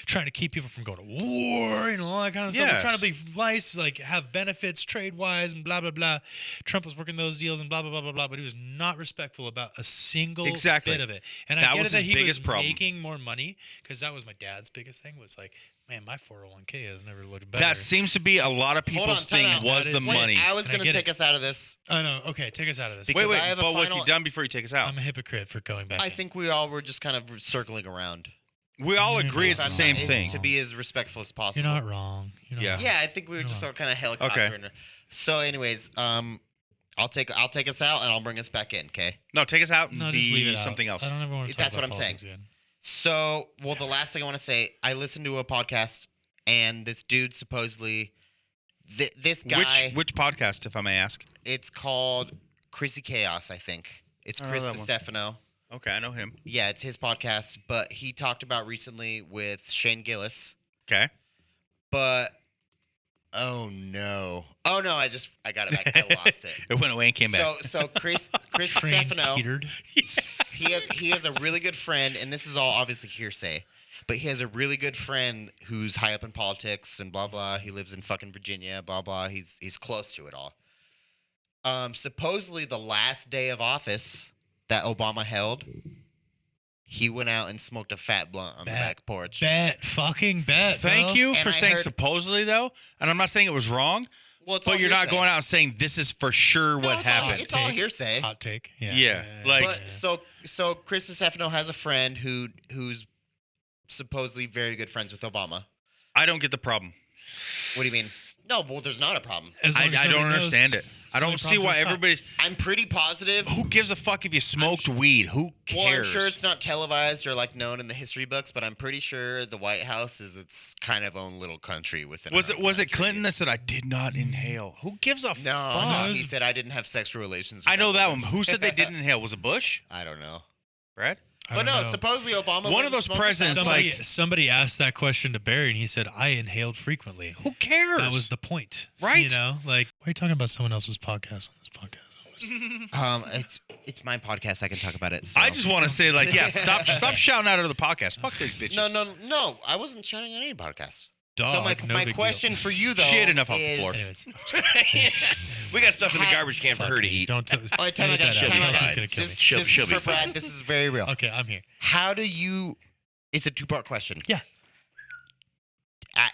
trying to keep people from going to war, all that kind of stuff. We're trying to be nice, like have benefits trade wise and blah blah blah. Trump was working those deals and blah blah blah blah blah. But he was not respectful about a single Exactly. bit of it. And That I get was it that his he was biggest problem. making more money, because that was my dad's biggest thing. Was like, man, my 401k has never looked better. That seems to be a lot of Hold people's on, time thing out. was That the is- money. Wait, I was And I going to get take it. us out of this. Oh no, okay, take us out of this. Because wait, I have a but was he final- done before he take us out? I'm a hypocrite for going back. I in. think we all were just kind of circling around. We all You're agree not it's the I'm same not- thing. To be as respectful as possible. You're not wrong. You're not Yeah. wrong. Yeah, I think we were just all kind of helicoptering. So, anyways, I'll take us out and I'll bring us back in. Okay. No, take us out and No, just leave be it out. something else. I don't ever want to talk That's about what I'm saying. politics again. So, well, the last thing I want to say, I listened to a podcast, and this dude supposedly, this guy, Which podcast, if I may ask? it's called Chrissy Chaos, I think. It's I know Chris that one. Stefano. Okay, I know him. Yeah, it's his podcast, but he talked about recently with Shane Gillis. Okay. But oh no, I got it back. I lost it. It went away and came back. So Chris Train Stefano, teetered. he has a really good friend, and this is all obviously hearsay, but he has a really good friend who's high up in politics and blah blah. He lives in fucking Virginia, blah blah. He's close to it all. Supposedly the last day of office that Obama held, he went out and smoked a fat blunt on the Bet. back porch. Fucking bet. Thank bro. you And for I saying heard- supposnot though, and I'm not saying it was wrong, Well, it's all but you're not hearsay. going out and saying this is for sure No, what it's all- happened. It's all Take. hearsay. Hot take. Yeah, Yeah. like- But so Chris Stefano has a friend who's supposedly very good friends with Obama. I don't get the problem. What do you mean? No, well, there's not a problem. As long as I don't nobody knows, understand it. I it's only don't see problem why to his cop. everybody. I'm pretty positive. Who gives a fuck if you smoked weed? Who cares? Well, I'm sure it's not televised or like known in the history books, but I'm pretty sure the White House is its kind of own little country within. Was our it own country. Clinton that said I did not inhale? Who gives a No, fuck? no, he said I didn't have sexual relations. With I know that woman. one. Who said they didn't inhale? Was it Bush? I don't know. Brad? I But don't no, know. supposedly Obama. One went of and those smoked a presidents, fat like- blunt. somebody asked that question to Barry, and he said, "I inhaled frequently." Who cares? That was the point, Right. You know, like why are you talking about someone else's podcast on this podcast? It's my podcast. I can talk about it. So. I just want to say, like, yeah, stop shouting out of the podcast. Fuck these bitches. No. I wasn't shouting at any podcast. so Dog, my, no my big question deal. for you though, She had enough off the is- floor. Anyways, We got stuff in the Ha- garbage can for her to eat. don't. Oh, time edit out, that out. time out, She's guys. gonna kill me. This, She'll this be is for fine. Brad. This is very real. Okay, I'm here. How do you? It's a two-part question. Yeah.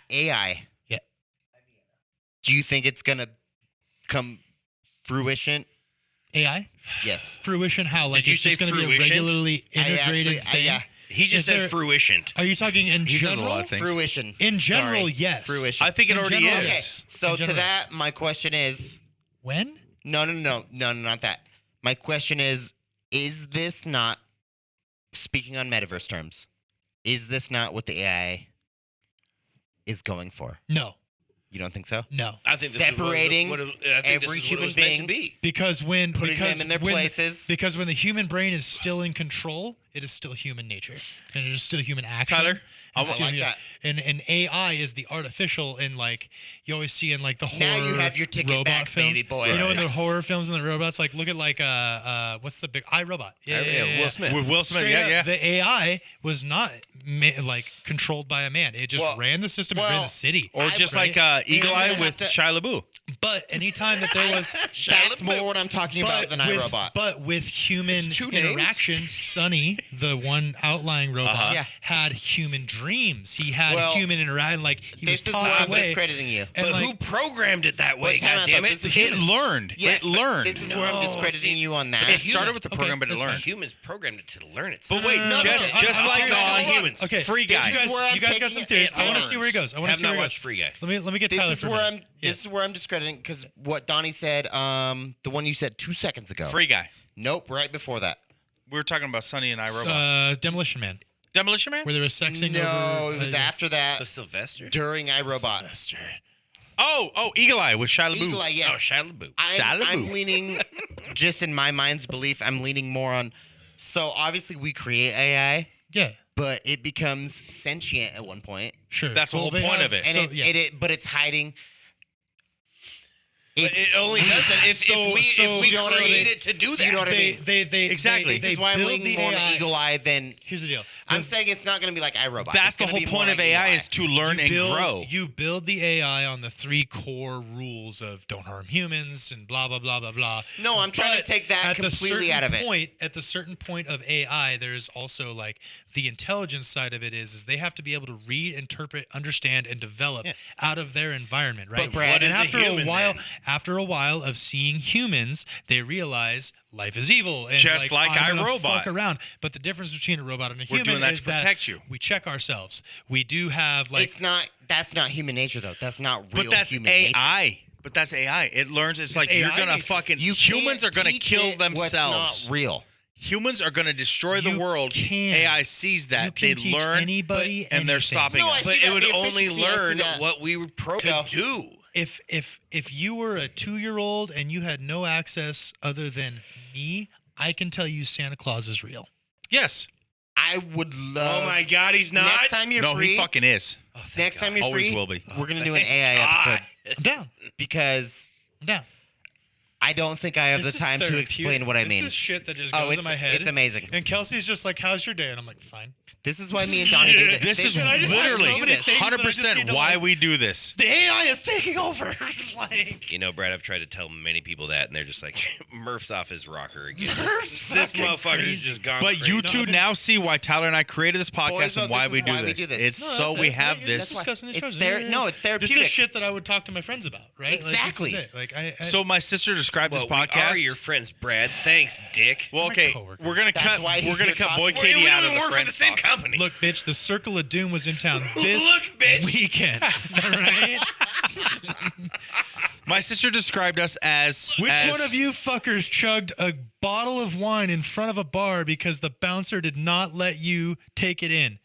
AI. Yeah. Do you think it's gonna come Fruition. AI? Yes. Fruition? How? Like Did you it's say just going to be a fruition? regularly integrated thing? yeah. He just Is said there- fruition. Are you talking in He says a general? lot of things. Fruition. In general, Sorry. yes. Fruition. I think it In already general, is. Okay. yes. So In to general. that, my question is, When? no, not that. My question is this not, speaking on metaverse terms, is this not what the AI is going for? No. You don't think so? No. I think this Separating is I think every this is human what it was meant being, to be. Because Putting them in their when, places. Because when the human brain is still in control, it is still human nature, and it is still human action. Tyler, I And still- like that. And AI is the artificial, and like you always see in like the horror Now you have your ticket robot back, films. baby boy. You know, in Right. the horror films and the robots, like look at like what's the big iRobot? Will Smith. With Will Smith, Straight yeah, up, yeah. The AI was not like controlled by a man. It just Well- ran the system. It ran well, the city. Or just right? like Eagle I'm Eye gonna with have to- Shia LaBeouf. But anytime that there was That's more what I'm talking about than with, iRobot. But with human It's two names. interaction, Sonny, the one outlying robot, Uh-huh. Yeah. had human dreams. He had Well, human interaction. Like he was This is where taught I'm away. discrediting you. And But like, who programmed it that way? Well, time God out, damn though. it! This is- It learned. Yes, It learned. This is where I'm No, discrediting see, you on that. It started with the Okay, program, but it that's fine. learned. Humans programmed it to learn it. But wait, No, just, no, no, just I'm like curious. on Hold on. humans. Okay, Free this Guy. is where I'm you guys got taking some it- theories. it I want to see where he learns. goes. I want to Have see where not he watched goes. Free Guy. Let me get This Tyler is for a where minute. I'm. This is where I'm discrediting because what Donnie said. The one you said 2 seconds ago. Free Guy. Nope. Right before that. We were talking about Sonny and iRobot. Demolition Man, Demolition Man? where they were sexing No, over. it was after that. The Sylvester. During iRobot. Sylvester. Oh, Eagle Eye with Shia LaBeouf. Eagle Eye, yes. Oh, Shia LaBeouf. Shia I'm LaBeouf. leaning, just in my mind's belief, I'm leaning more on. So obviously we create AI, Yeah, but it becomes sentient at one point, sure. That's the whole they point have- of it. and so, it's, yeah. but it's hiding. But it only does that if we you know what I create mean? it to do that. You know what I mean? They Exactly. This is why I'm build leaning the more on AI. Eagle Eye than. Here's the deal. I'm saying it's not going to be like iRobot. That's It's the gonna whole be more point of like Eagle AI Eye. is to learn and grow. You build the AI on the 3 core rules of don't harm humans and blah blah blah blah blah. No, I'm trying to But take that at the completely certain out of it. point, at the certain point of AI, there's also like the intelligence side of it is they have to be able to read, interpret, understand, and develop out of their environment, right? Brad, what and is a after human, while, then? after a while of seeing humans, they realize life is evil. And Just like I'm gonna iRobot. fuck around. But the difference between a robot and a We're human doing that is to protect you. we check ourselves. We do have like It's not. That's not human nature, though. That's not real But that's human nature. AI. But that's AI. It learns. It's like you're AI gonna nature. fucking. You Humans can't are gonna teach kill it themselves. What's not real. Humans are gonna destroy the You world. can. AI sees that. You can They teach learn. anybody and they're anything. stopping No, I us. see But that. it would The only efficiency, I see learn that. what we were programmed to do. If you were a 2-year-old and you had no access other than me, I can tell you Santa Claus is real. Yes. I would love. Oh my God, he's not. Next time you're No, free. he fucking is. Next time you're Always free, will be. we're gonna do an Thank AI God. episode I'm down. because I'm down. I don't think I have This the is time to therapeutic. explain what I mean. This is shit that just Oh, goes it's in my head. it's amazing. And Kelsey's just like, "How's your day?" And I'm like, "Fine." This is why me and Donnie do this. This is I just have literally so many things that I just need 100% to, why like- we do this. The AI is taking over. Like, You know, Brad, I've tried to tell many people that, and they're just like, Murph's off his rocker again. Murph's This fucking motherfucker's crazy. just gone But crazy. you two now see why Tyler and I created this podcast Boys, and no, why this we is do why we this. do this. It's No, so that's we it. have You're this. discussing the It's shows. there. No, it's This therapeutic. is shit that I would talk to my friends about, right? Exactly. Like, this is it. Like, I So my sister described Well, this podcast. we are your friends, Brad. Thanks, Dick. Well, my okay, coworker. we're gonna That's cut. why he's We're gonna here cut talking. Boy We Katie out of the work for friends the same talk. company. look, bitch, the Circle of Doom was in town this Look, bitch. weekend. All right? My sister described us as Which as- one of you fuckers chugged a bottle of wine in front of a bar because the bouncer did not let you take it in?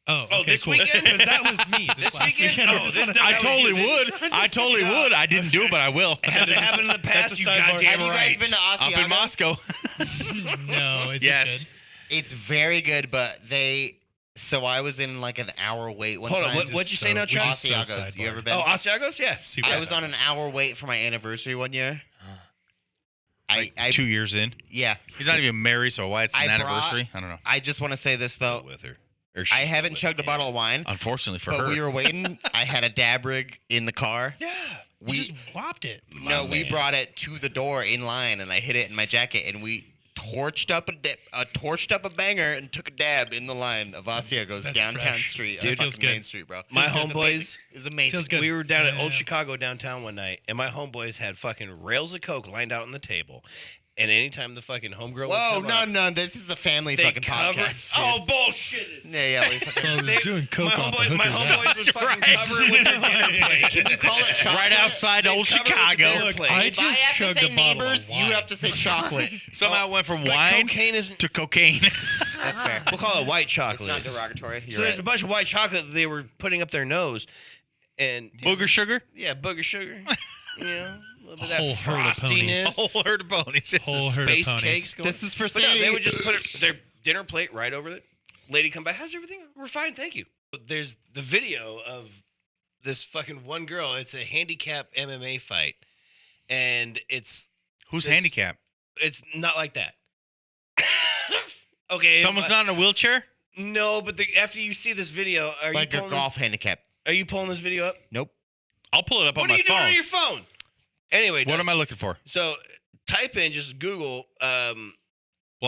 Oh, Oh, okay, this cool. weekend? Because that was me this last weekend? weekend. Oh, I just this- wanna- I that totally was- would. I totally would. I didn't do it, but I will. Has it happened in the That's past? a You sidebar. goddamn Have you guys right. been to Asiago's? Up in Moscow. No, is Yes. it good? It's very good, but they. So I was in like an hour wait one Hold on, time. what'd you say now, Chuck? Asiago's. You ever been? Oh, Asiago's? Yeah. Super I was sad. on an hour wait for my anniversary one year. I 2 years in. yeah. He's not even married, so why it's an I brought- anniversary? I don't know. I just want to say this though. With her. Or I she's haven't with chugged a him. bottle of wine, Unfortunately for but her. we were waiting. I had a dab rig in the car. Yeah. We- We just whopped it. My No, we man. brought it to the door in line, and I hid it in my jacket, and we torched up a banger and took a dab in the line of Asiago's That's downtown fresh. street. Dude, Fucking feels good. Main Street, bro. My Feels good. homeboys. It's amazing. Feels good. We were down at Yeah, Old yeah. Chicago downtown one night, and my homeboys had fucking rails of coke lined out on the table. And anytime the fucking homegirl Whoa, would come no, up, this is a family they fucking covered. podcast. Oh, bullshit! yeah. We fucking, So I was They- doing coke my off the homeboys, my hookers. homeboys was fucking covered with their dinner plate. can you call it chocolate? Right outside They old covered with the Chicago. dinner Look, plate. I If I just have to chugged say a bottle of neighbors, you wine. have to say chocolate. Somehow it went from But wine cocaine isn't. to cocaine. That's fair. We'll call it white It's chocolate. not derogatory. So there's a bunch of white chocolate that they were putting up their nose, and Booger sugar. yeah, booger sugar. You know, a little bit A whole of that herd of ponies. frostiness. Whole herd of ponies. Whole herd of Space ponies. cakes going. This is for But no, they Sadie. would just put their dinner plate right over it. Lady come back. How's everything? We're fine, thank you. But there's the video of this fucking one girl. It's a handicap MMA fight, and it's Who's This- handicapped? not like that. Okay, Someone's not in a wheelchair. No, but after you see this video, are like you a pulling golf handicap. Are you pulling this video up? Nope. I'll pull it up What on are my you doing phone. on your phone? Anyway, What am I looking for? So type in just Google. Well,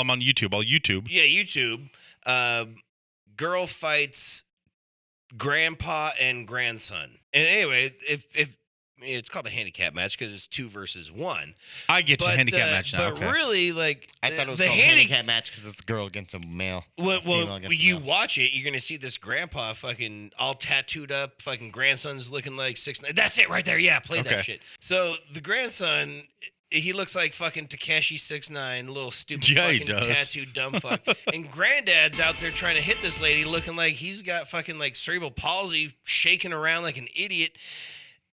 I'm on YouTube. I'll YouTube. Yeah, YouTube. Girl fights grandpa and grandson. And anyway, if it's called a handicap match because it's 2 versus 1. I get you. But, Handicap match now. But Okay. really, like I thought it was the called a handi- handicap match because it's a girl against a male. Well, female against a you male. watch it, you're gonna see this grandpa fucking all tattooed up, fucking grandson's looking like 6'9". That's it right there. Yeah, play Okay. that shit. So the grandson, he looks like fucking Takeshi 6'9", little stupid Yeah, he fucking does. tattooed dumb fuck. And granddad's out there trying to hit this lady, looking like he's got fucking like cerebral palsy, shaking around like an idiot.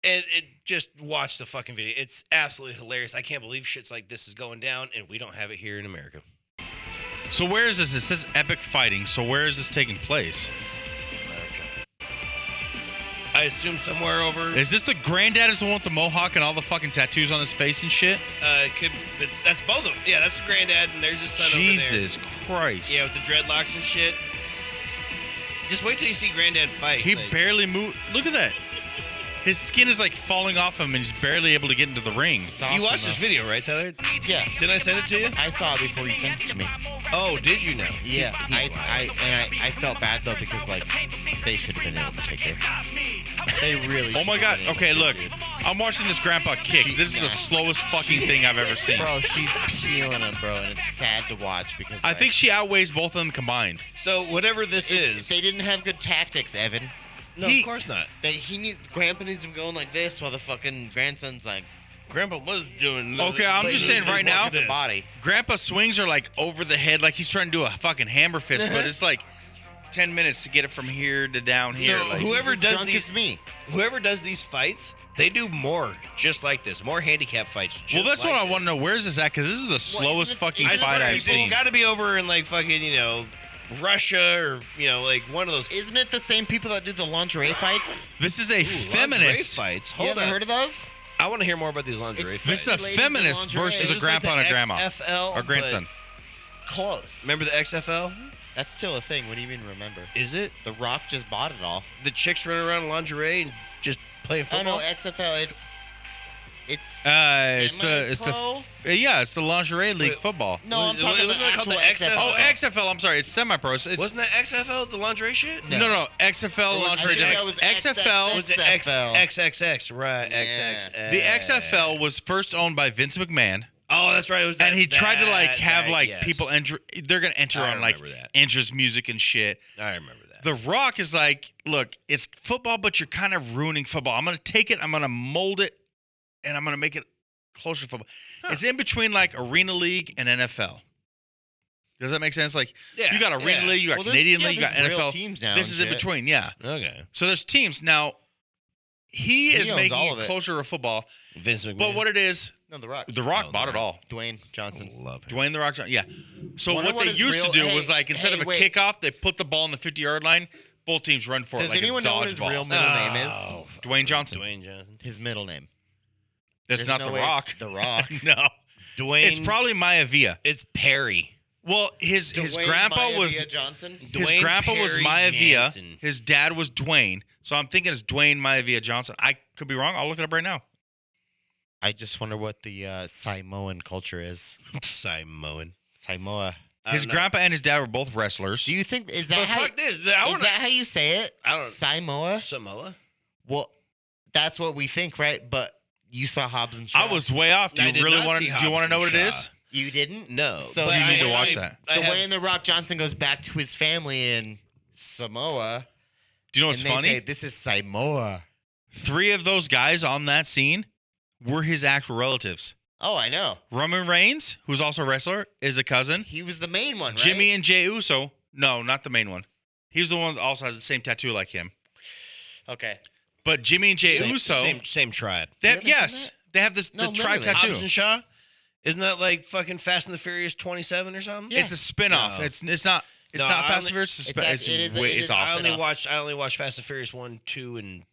And just watch the fucking video. It's absolutely hilarious. I can't believe shit's like this is going down, and we don't have it here in America. So where is this? It says epic fighting. So where is this taking place? I assume somewhere over. Is this the granddad is the one with the mohawk and all the fucking tattoos on his face and shit? That's both of them. Yeah, that's the granddad, and there's his son Jesus Christ. over there. Yeah, with the dreadlocks and shit. Just wait till you see granddad fight. He like, barely moved. Look at that. His skin is like falling off him and he's barely able to get into the ring. It's awesome, you watched though. this video, right, Tyler? Yeah. Did I send it to you? I saw it before you sent it to me. Oh, did you know? Yeah, I felt bad though because like they should have been able to take her. They really. Oh my should god. have been Okay, able to, look. dude. I'm watching this grandpa kick. This is the slowest fucking thing I've ever seen. Bro, she's peeling him, bro, and it's sad to watch because I like, think she outweighs both of them combined. So whatever this is, they didn't have good tactics, Evan. no, of course not. Grandpa needs him going like this while the fucking grandson's like. Grandpa was doing. Okay, I'm just saying right now, the body. Grandpa swings are like over the head, like he's trying to do a fucking hammer fist, but it's like 10 minutes to get it from here to down here. So like, whoever He's as does drunk these, as me. whoever does these fights, they do more just like this, more handicap fights. Just well, that's like what I this. want to know. Where is this at? Because this is the slowest isn't it- fucking isn't it fight where I've he's seen. It's got to be over in like fucking Russia or like one of those. Isn't it the same people that do the lingerie fights? This is a Lingerie feminist. fights. You Hold haven't on. heard of those? I want to hear more about these lingerie It's- fights. This is a Ladies in feminist lingerie. versus Is a this grandpa like and a the grandma. XFL, Or grandson. Close. Remember the XFL? That's still a thing. What do you mean remember? Is it? The Rock just bought it all. The chicks running around in lingerie and just playing Oh football? no, XFL. It's It's the semi-pro? yeah, it's the lingerie league Wait, football. No, I'm Wasn't talking it about called the the actual XFL? Oh, XFL. XFL. I'm sorry, it's semi-pro. It's Wasn't that XFL the lingerie shit? no XFL Or was it lingerie. I think that was XFL. Was it XFL. XXX? Right, Yeah. XXX. The XFL was first owned by Vince McMahon, Oh, that's right. It was that, and he tried to like that have guy, like yes. people enter. They're gonna enter I on like remember that. entrance music and shit. I remember that. The Rock is like, look, it's football, but you're kind of ruining football. I'm gonna take it, I'm gonna mold it, and I'm gonna make it closer to football. It's in between like Arena League and NFL. Does that make sense? Like, Yeah, you got Arena yeah. League, you got Well, there's- Canadian yeah, League, you got there's real NFL. teams now This and is in shit. between, yeah. Okay. So there's teams now. He is owns making all of it it. closer to football, Vince McMahon. but what it is, No, The Rock. The Rock Oh, bought The it all. Dwayne Johnson. Love him. Dwayne the Rock Johnson, yeah. So Wonder what what they his used to real- do hey, was like instead hey, of a wait. kickoff, they put the ball in the 50-yard line. Both teams run for it Does like anyone it's know what his dodgeball. real middle name is? Oh, Dwayne Johnson. Dwayne Johnson. His middle name. It's There's not no The way Rock. it's The Rock. No, Dwayne. it's probably Maivia. It's Perry. Well, his Dwayne grandpa was Maivia Johnson. his Dwayne grandpa was Perry Maivia. Jansen. His dad was Dwayne. So I'm thinking it's Dwayne Maivia Johnson. I could be wrong. I'll look it up right now. I just wonder what the Samoan culture is. Samoan. Samoa. I His don't know. grandpa and his dad were both wrestlers. Do you think is that But how fuck this. is that how you say it? I don't- Samoa. Samoa. Well, that's what we think, right? But you saw Hobbs and Shaw. I was way off. Do I you did really not want see to? Do you Hobbs want to and know what it Shaw. is? You didn't? No. So but You need to I- watch I- that. I The have- way in the Rock Johnson goes back to his family in Samoa, Do you know what's and they funny? say this is Samoa. 3 of those guys on that scene were his actual relatives. Oh, I know. Roman Reigns, who's also a wrestler, is a cousin. He was the main one, right? Jimmy and Jey Uso, no, not the main one. He was the one that also has the same tattoo like him. Okay. But Jimmy and Jey Same- Uso, Same tribe. they have, You haven't yes, seen that? they have this No, the tribe literally. tattoo. Hobbs and Shaw. Isn't that like fucking Fast and the Furious 27 or something? Yeah. It's a spin-off. No. It's not No, not I Fast only- and Furious. It's, It's act- it is a- it it's is a awesome. spin-off. I only watched Fast and Furious 1, 2, and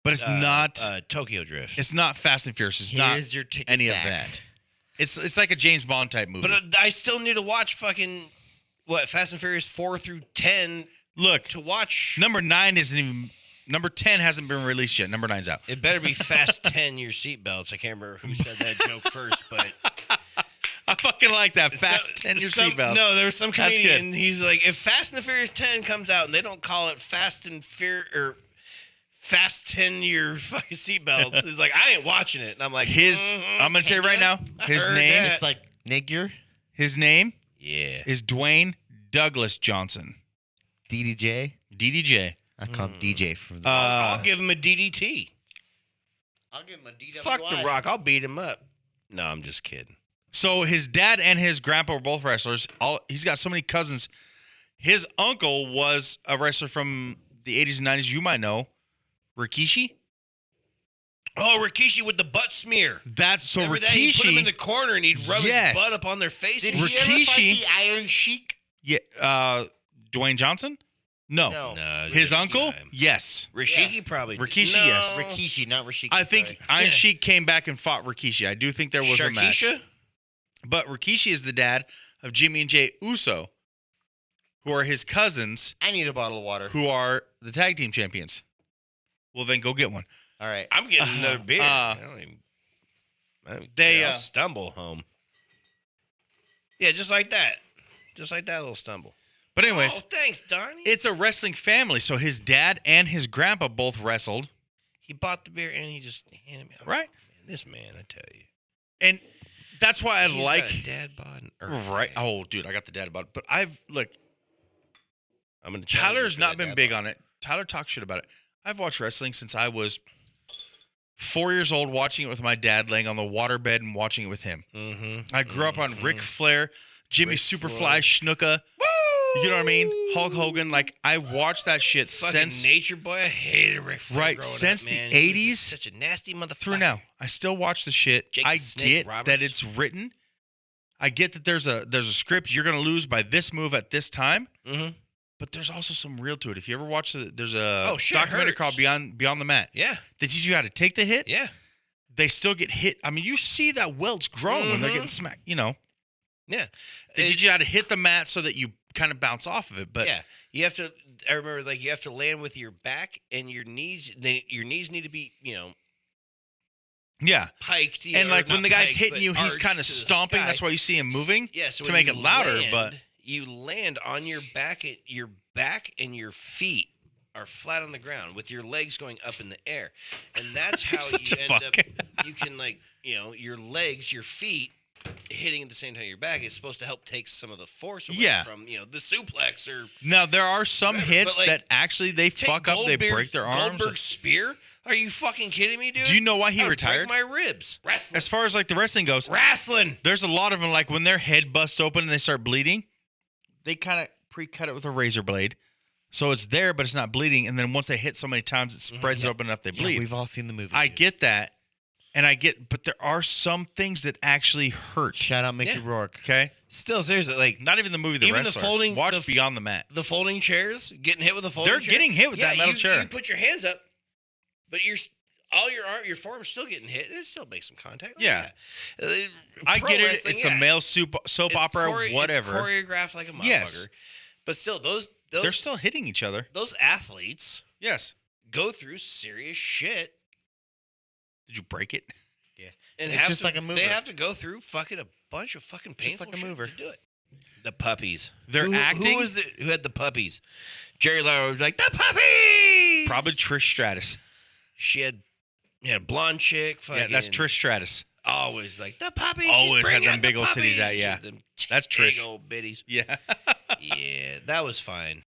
But it's not. Tokyo Drift. It's not Fast and Furious. It's not Here's your ticket any back. of that. It's like a James Bond type movie. But I still need to watch fucking Fast and Furious 4 through 10 Look, to watch. number 9 isn't even. Number 10 hasn't been released yet. Number 9's out. It better be Fast 10 your seatbelts. I can't remember who said that joke first, but I fucking like that. Fast 10 your seatbelts. No, there was some That's good. comedian. He's like, if Fast and the Furious 10 comes out and they don't call it Fast and Fast 10 your fucking seatbelts, he's like, I ain't watching it. And I'm like, I'm gonna tell you right now. His heard name. that. It's like Nigger, His name Yeah. is Dwayne Douglas Johnson. DDJ. DDJ. I call him DJ from the. I'll give him a DDT. I'll give him a DWI. Fuck The Rock. I'll beat him up. No, I'm just kidding. So his dad and his grandpa were both wrestlers. He's got so many cousins. His uncle was a wrestler from the 80s and 90s. You might know Rikishi. Oh, Rikishi with the butt smear. That's so Remember that? He'd put him in the Rikishi. corner and he'd rub Yes. his butt up on their face. Did and he ever fight Rikishi- the Iron Sheik? Yeah, Dwayne Johnson. No. No. No, His Rikishi uncle. time. Yes. Rashiki probably. Rikishi, no. yes. Rikishi, not Rashiki. I think sorry. Iron Sheik came back and fought Rikishi. I do think there was a match. Sharkeisha? But Rikishi is the dad of Jimmy and Jey Uso, who are his cousins, I need a bottle of water. who are the tag team champions. Well, then go get one. All right. I'm getting another beer. I don't they, I'll stumble home. Yeah, just like that. Just like that little stumble. But anyways, Oh, thanks, Donnie. it's a wrestling family. So his dad and his grandpa both wrestled, He bought the beer and he just handed me. right? Man, this man, I tell you. And that's why I He's like. got a dad bod and earth, Right. man. Oh, dude, I got the dad about it. But look, I'm gonna. Tyler's not been big on it. Tyler talks shit about it. I've watched wrestling since I was 4 years old, watching it with my dad, laying on the waterbed and watching it with him. Mm-hmm. I grew up on Ric Flair, Jimmy Ric Superfly Flair. Snuka. You know what I mean? Hulk Hogan. Like, I watched that shit Fucking since Nature Boy. I hated Ric Flair. Right, growing since up, the man. He was 80s such a nasty motherfucker. through now. I still watch the shit. Jake I the Snake get Roberts. that it's written. I get that there's a script. You're gonna lose by this move at this time. Mm-hmm. But there's also some real to it. If you ever watch there's a Oh, shit documentary hurts. called Beyond the Mat. Yeah. They teach you how to take the hit. Yeah. They still get hit. I mean, you see that welt's growing when they're Mhm. getting smacked. You know, Yeah. they teach you how to hit the mat so that you kind of bounce off of it. But yeah, you have to. I remember, like, you have to land with your back and your knees. Your knees need to be, yeah. piked. And or like when not the guy's piked, hitting but you, he's arched kind of to the stomping. sky. That's why you see him moving. Yeah, so to when make it you louder, land, but- you land on your back. Your back and your feet are flat on the ground with your legs going up in the air, and that's how such you a end fuck. up. You can your legs, your feet hitting at the same time your back is supposed to help take some of the force away Yeah. from the suplex or Now there are some Whatever, hits but, like, that actually they take fuck up. They break their arms. Goldberg's spear? Are you fucking kidding me, dude? Do you know why he I would retired? break my ribs. Wrestling. As far as like the wrestling goes, Wrestling. there's a lot of them. Like when their head busts open and they start bleeding, they kind of pre-cut it with a razor blade, so it's there but it's not bleeding. And then once they hit so many times, it spreads open enough they Yeah, bleed. we've all seen the movie. I get that, and but there are some things that actually hurt. Shout out Mickey Yeah. Rourke. Okay, Still, seriously, like not even the movie. The Even the Wrestler. folding- Watch the- Beyond the Mat. the folding chairs, getting hit with a folding They're chair. getting hit with that metal chair. You put your hands up, but your forearm's still getting hit. It still makes some contact. Like Yeah. that. I Pro get it. wrestling, It's the yeah. male soap It's opera, whatever. It's choreographed like a motherfucker. Yes. But still, those They're still hitting each other. those athletes Yes. go through serious shit Did you break it? and It's have just to, like a mover. They have to go through fucking a bunch of fucking Just painful like a shit mover. to do it. The puppies. They're acting. Who was it? Who had the puppies? Jerry Lawler was like, the puppies! Probably Trish Stratus. She had blonde chick. Fucking, Yeah, that's Trish Stratus. Always like, the puppies. she's Always had bringing them out big the old titties out, puppies." yeah. Them That's big Trish. old bitties. Yeah. Yeah, that was fine.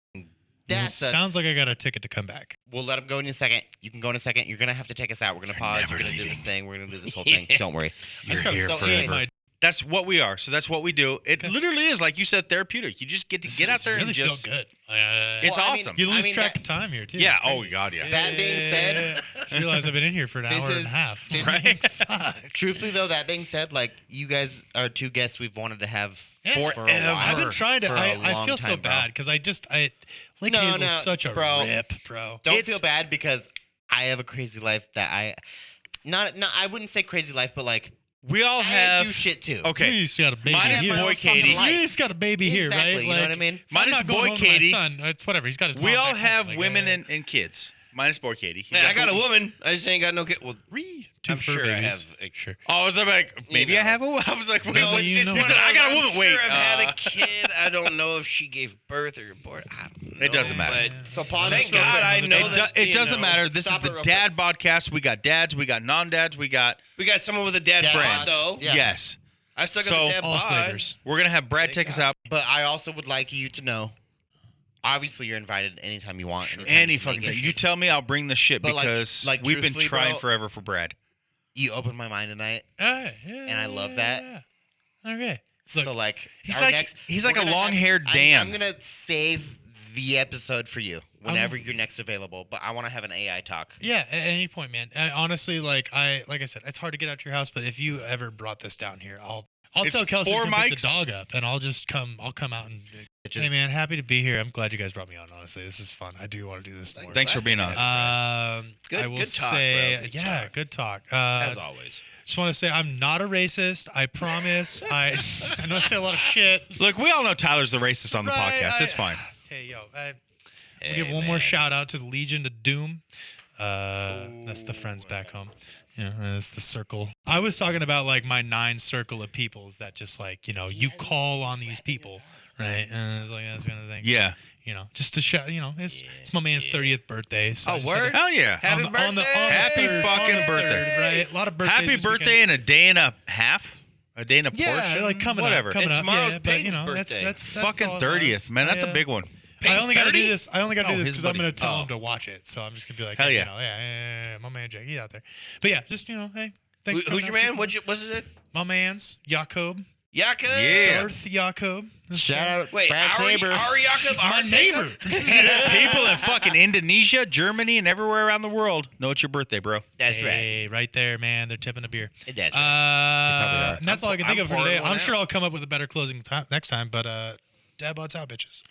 That's a, Sounds like I got a ticket to come back. we'll let him go in a second. You can go in a second. You're gonna have to take us out. We're gonna pause. never We're gonna do leaving. this thing. We're gonna do this whole Yeah. thing. Don't worry. You're here so forever. anyway, That's what we are. So that's what we do. It literally is, like you said, therapeutic. You just get to get out there really and just. feel good. It's Well, I mean, awesome. You lose I mean, track that- of time here too. Yeah. It's Oh, crazy. God, yeah. That being said, I realize I've been in here for an this hour and is- a half. this- Right? Fuck. truthfully though, that being said, like you guys are two guests we've wanted to have Yeah. for a Forever. while. I've been trying to. For a I long feel so time, bro. bad because Lake No, Hazel's no, such a bro. rip, bro. Don't It's- feel bad because I have a crazy life that not I wouldn't say crazy life, but like We all I have. do shit too. Okay. You just got a baby Minus here. boy own fucking Katie. life. You just got a baby here, Exactly, right? you know what I mean? if I'm Minus not going boy home to Katie. My son, it's whatever. He's got his. We mom all back have home. Like, women and kids. Minus boy Katie. Man, I got a woman. I just ain't got no kid. Well, two I'm fur sure I babies. have. Sure. Oh, I was like, maybe I know. have a. I was like, wait, No, what's you this? know He what? said, I got a woman. I'm Wait. sure I've had a kid. I don't know if she gave birth or aborted. I don't know, It doesn't matter. but So pause Thank this real God quick. I know that. It you doesn't know, matter. This is stop it the real dad podcast. We got dads. We got non-dads. We got We got someone with a dad Dad friend bod, though. Yeah. yes. I still got So, the dad All bod. flavors. We're gonna have Brad take us out But I also would like you to know. Obviously, you're invited anytime you want. anytime any you can fucking make thing. it. You tell me, I'll bring the shit But, like- because like, we've been truthfully, trying bro, forever for Brad. You opened my mind tonight, Yeah, and I love that. Okay. Look, so like He's our like next, he's we're like a gonna have- long-haired Dan. I'm gonna save the episode for you whenever you're next available. But I want to have an AI talk. Yeah, at any point, man. Honestly, like I said, it's hard to get out your house, but if you ever brought this down here, I'll It's tell Kelsey to 4 come pick mics. the dog up, and I'll just come. I'll come out and. It Hey, just- man, happy to be here. I'm glad you guys brought me on. Honestly, this is fun. I do want to do this more. Thanks for being on. Good- I will good talk, say, bro. Good yeah, talk. good talk. As always. Just want to say I'm not a racist. I promise. I know I say a lot of shit. Look, we all know Tyler's the racist on the Right, podcast. It's fine. Hey, yo, we'll give one more shout out to the Legion of Doom. That's the friends back home. Yeah, that's the circle. I was talking about like my 9 circle of peoples that just like, you call on these people, right? And it's like that kind of thing. Yeah. Just to shout, it's my man's 30th birthday. So I Oh, just had to- word? Hell yeah. Happy birthday! Happy third, fucking on the birthday. third, right? A lot of birthdays. Happy this birthday weekend. in a day and a half? A day and a Yeah, portion? like coming Whatever. up. Coming And up. tomorrow's Yeah, but, Peyton's that's birthday. that's Fucking all it 30th. was. Man, that's a big one. I only got to do 30? this. I only got to Oh, do this his because I'm buddy. going to tell Oh. him to watch it. So I'm just going to be like, Hell hey, yeah. yeah, my man Jake, he's out there. But yeah, just hey, thanks. for Who's coming your out. man? What's it? My man's Jakob. Jakob. Yeah. Darth Jakob. Shout out Wait, Brad's our neighbor. Jakob, My our neighbor. People in fucking Indonesia, Germany, and everywhere around the world know it's your birthday, bro. That's right. Hey, right there, man. They're tipping a beer. That's right. probably are. And that's all I can think I'm of for pouring today. one I'm sure out. I'll come up with a better closing time next time. But Dad Bods out, bitches.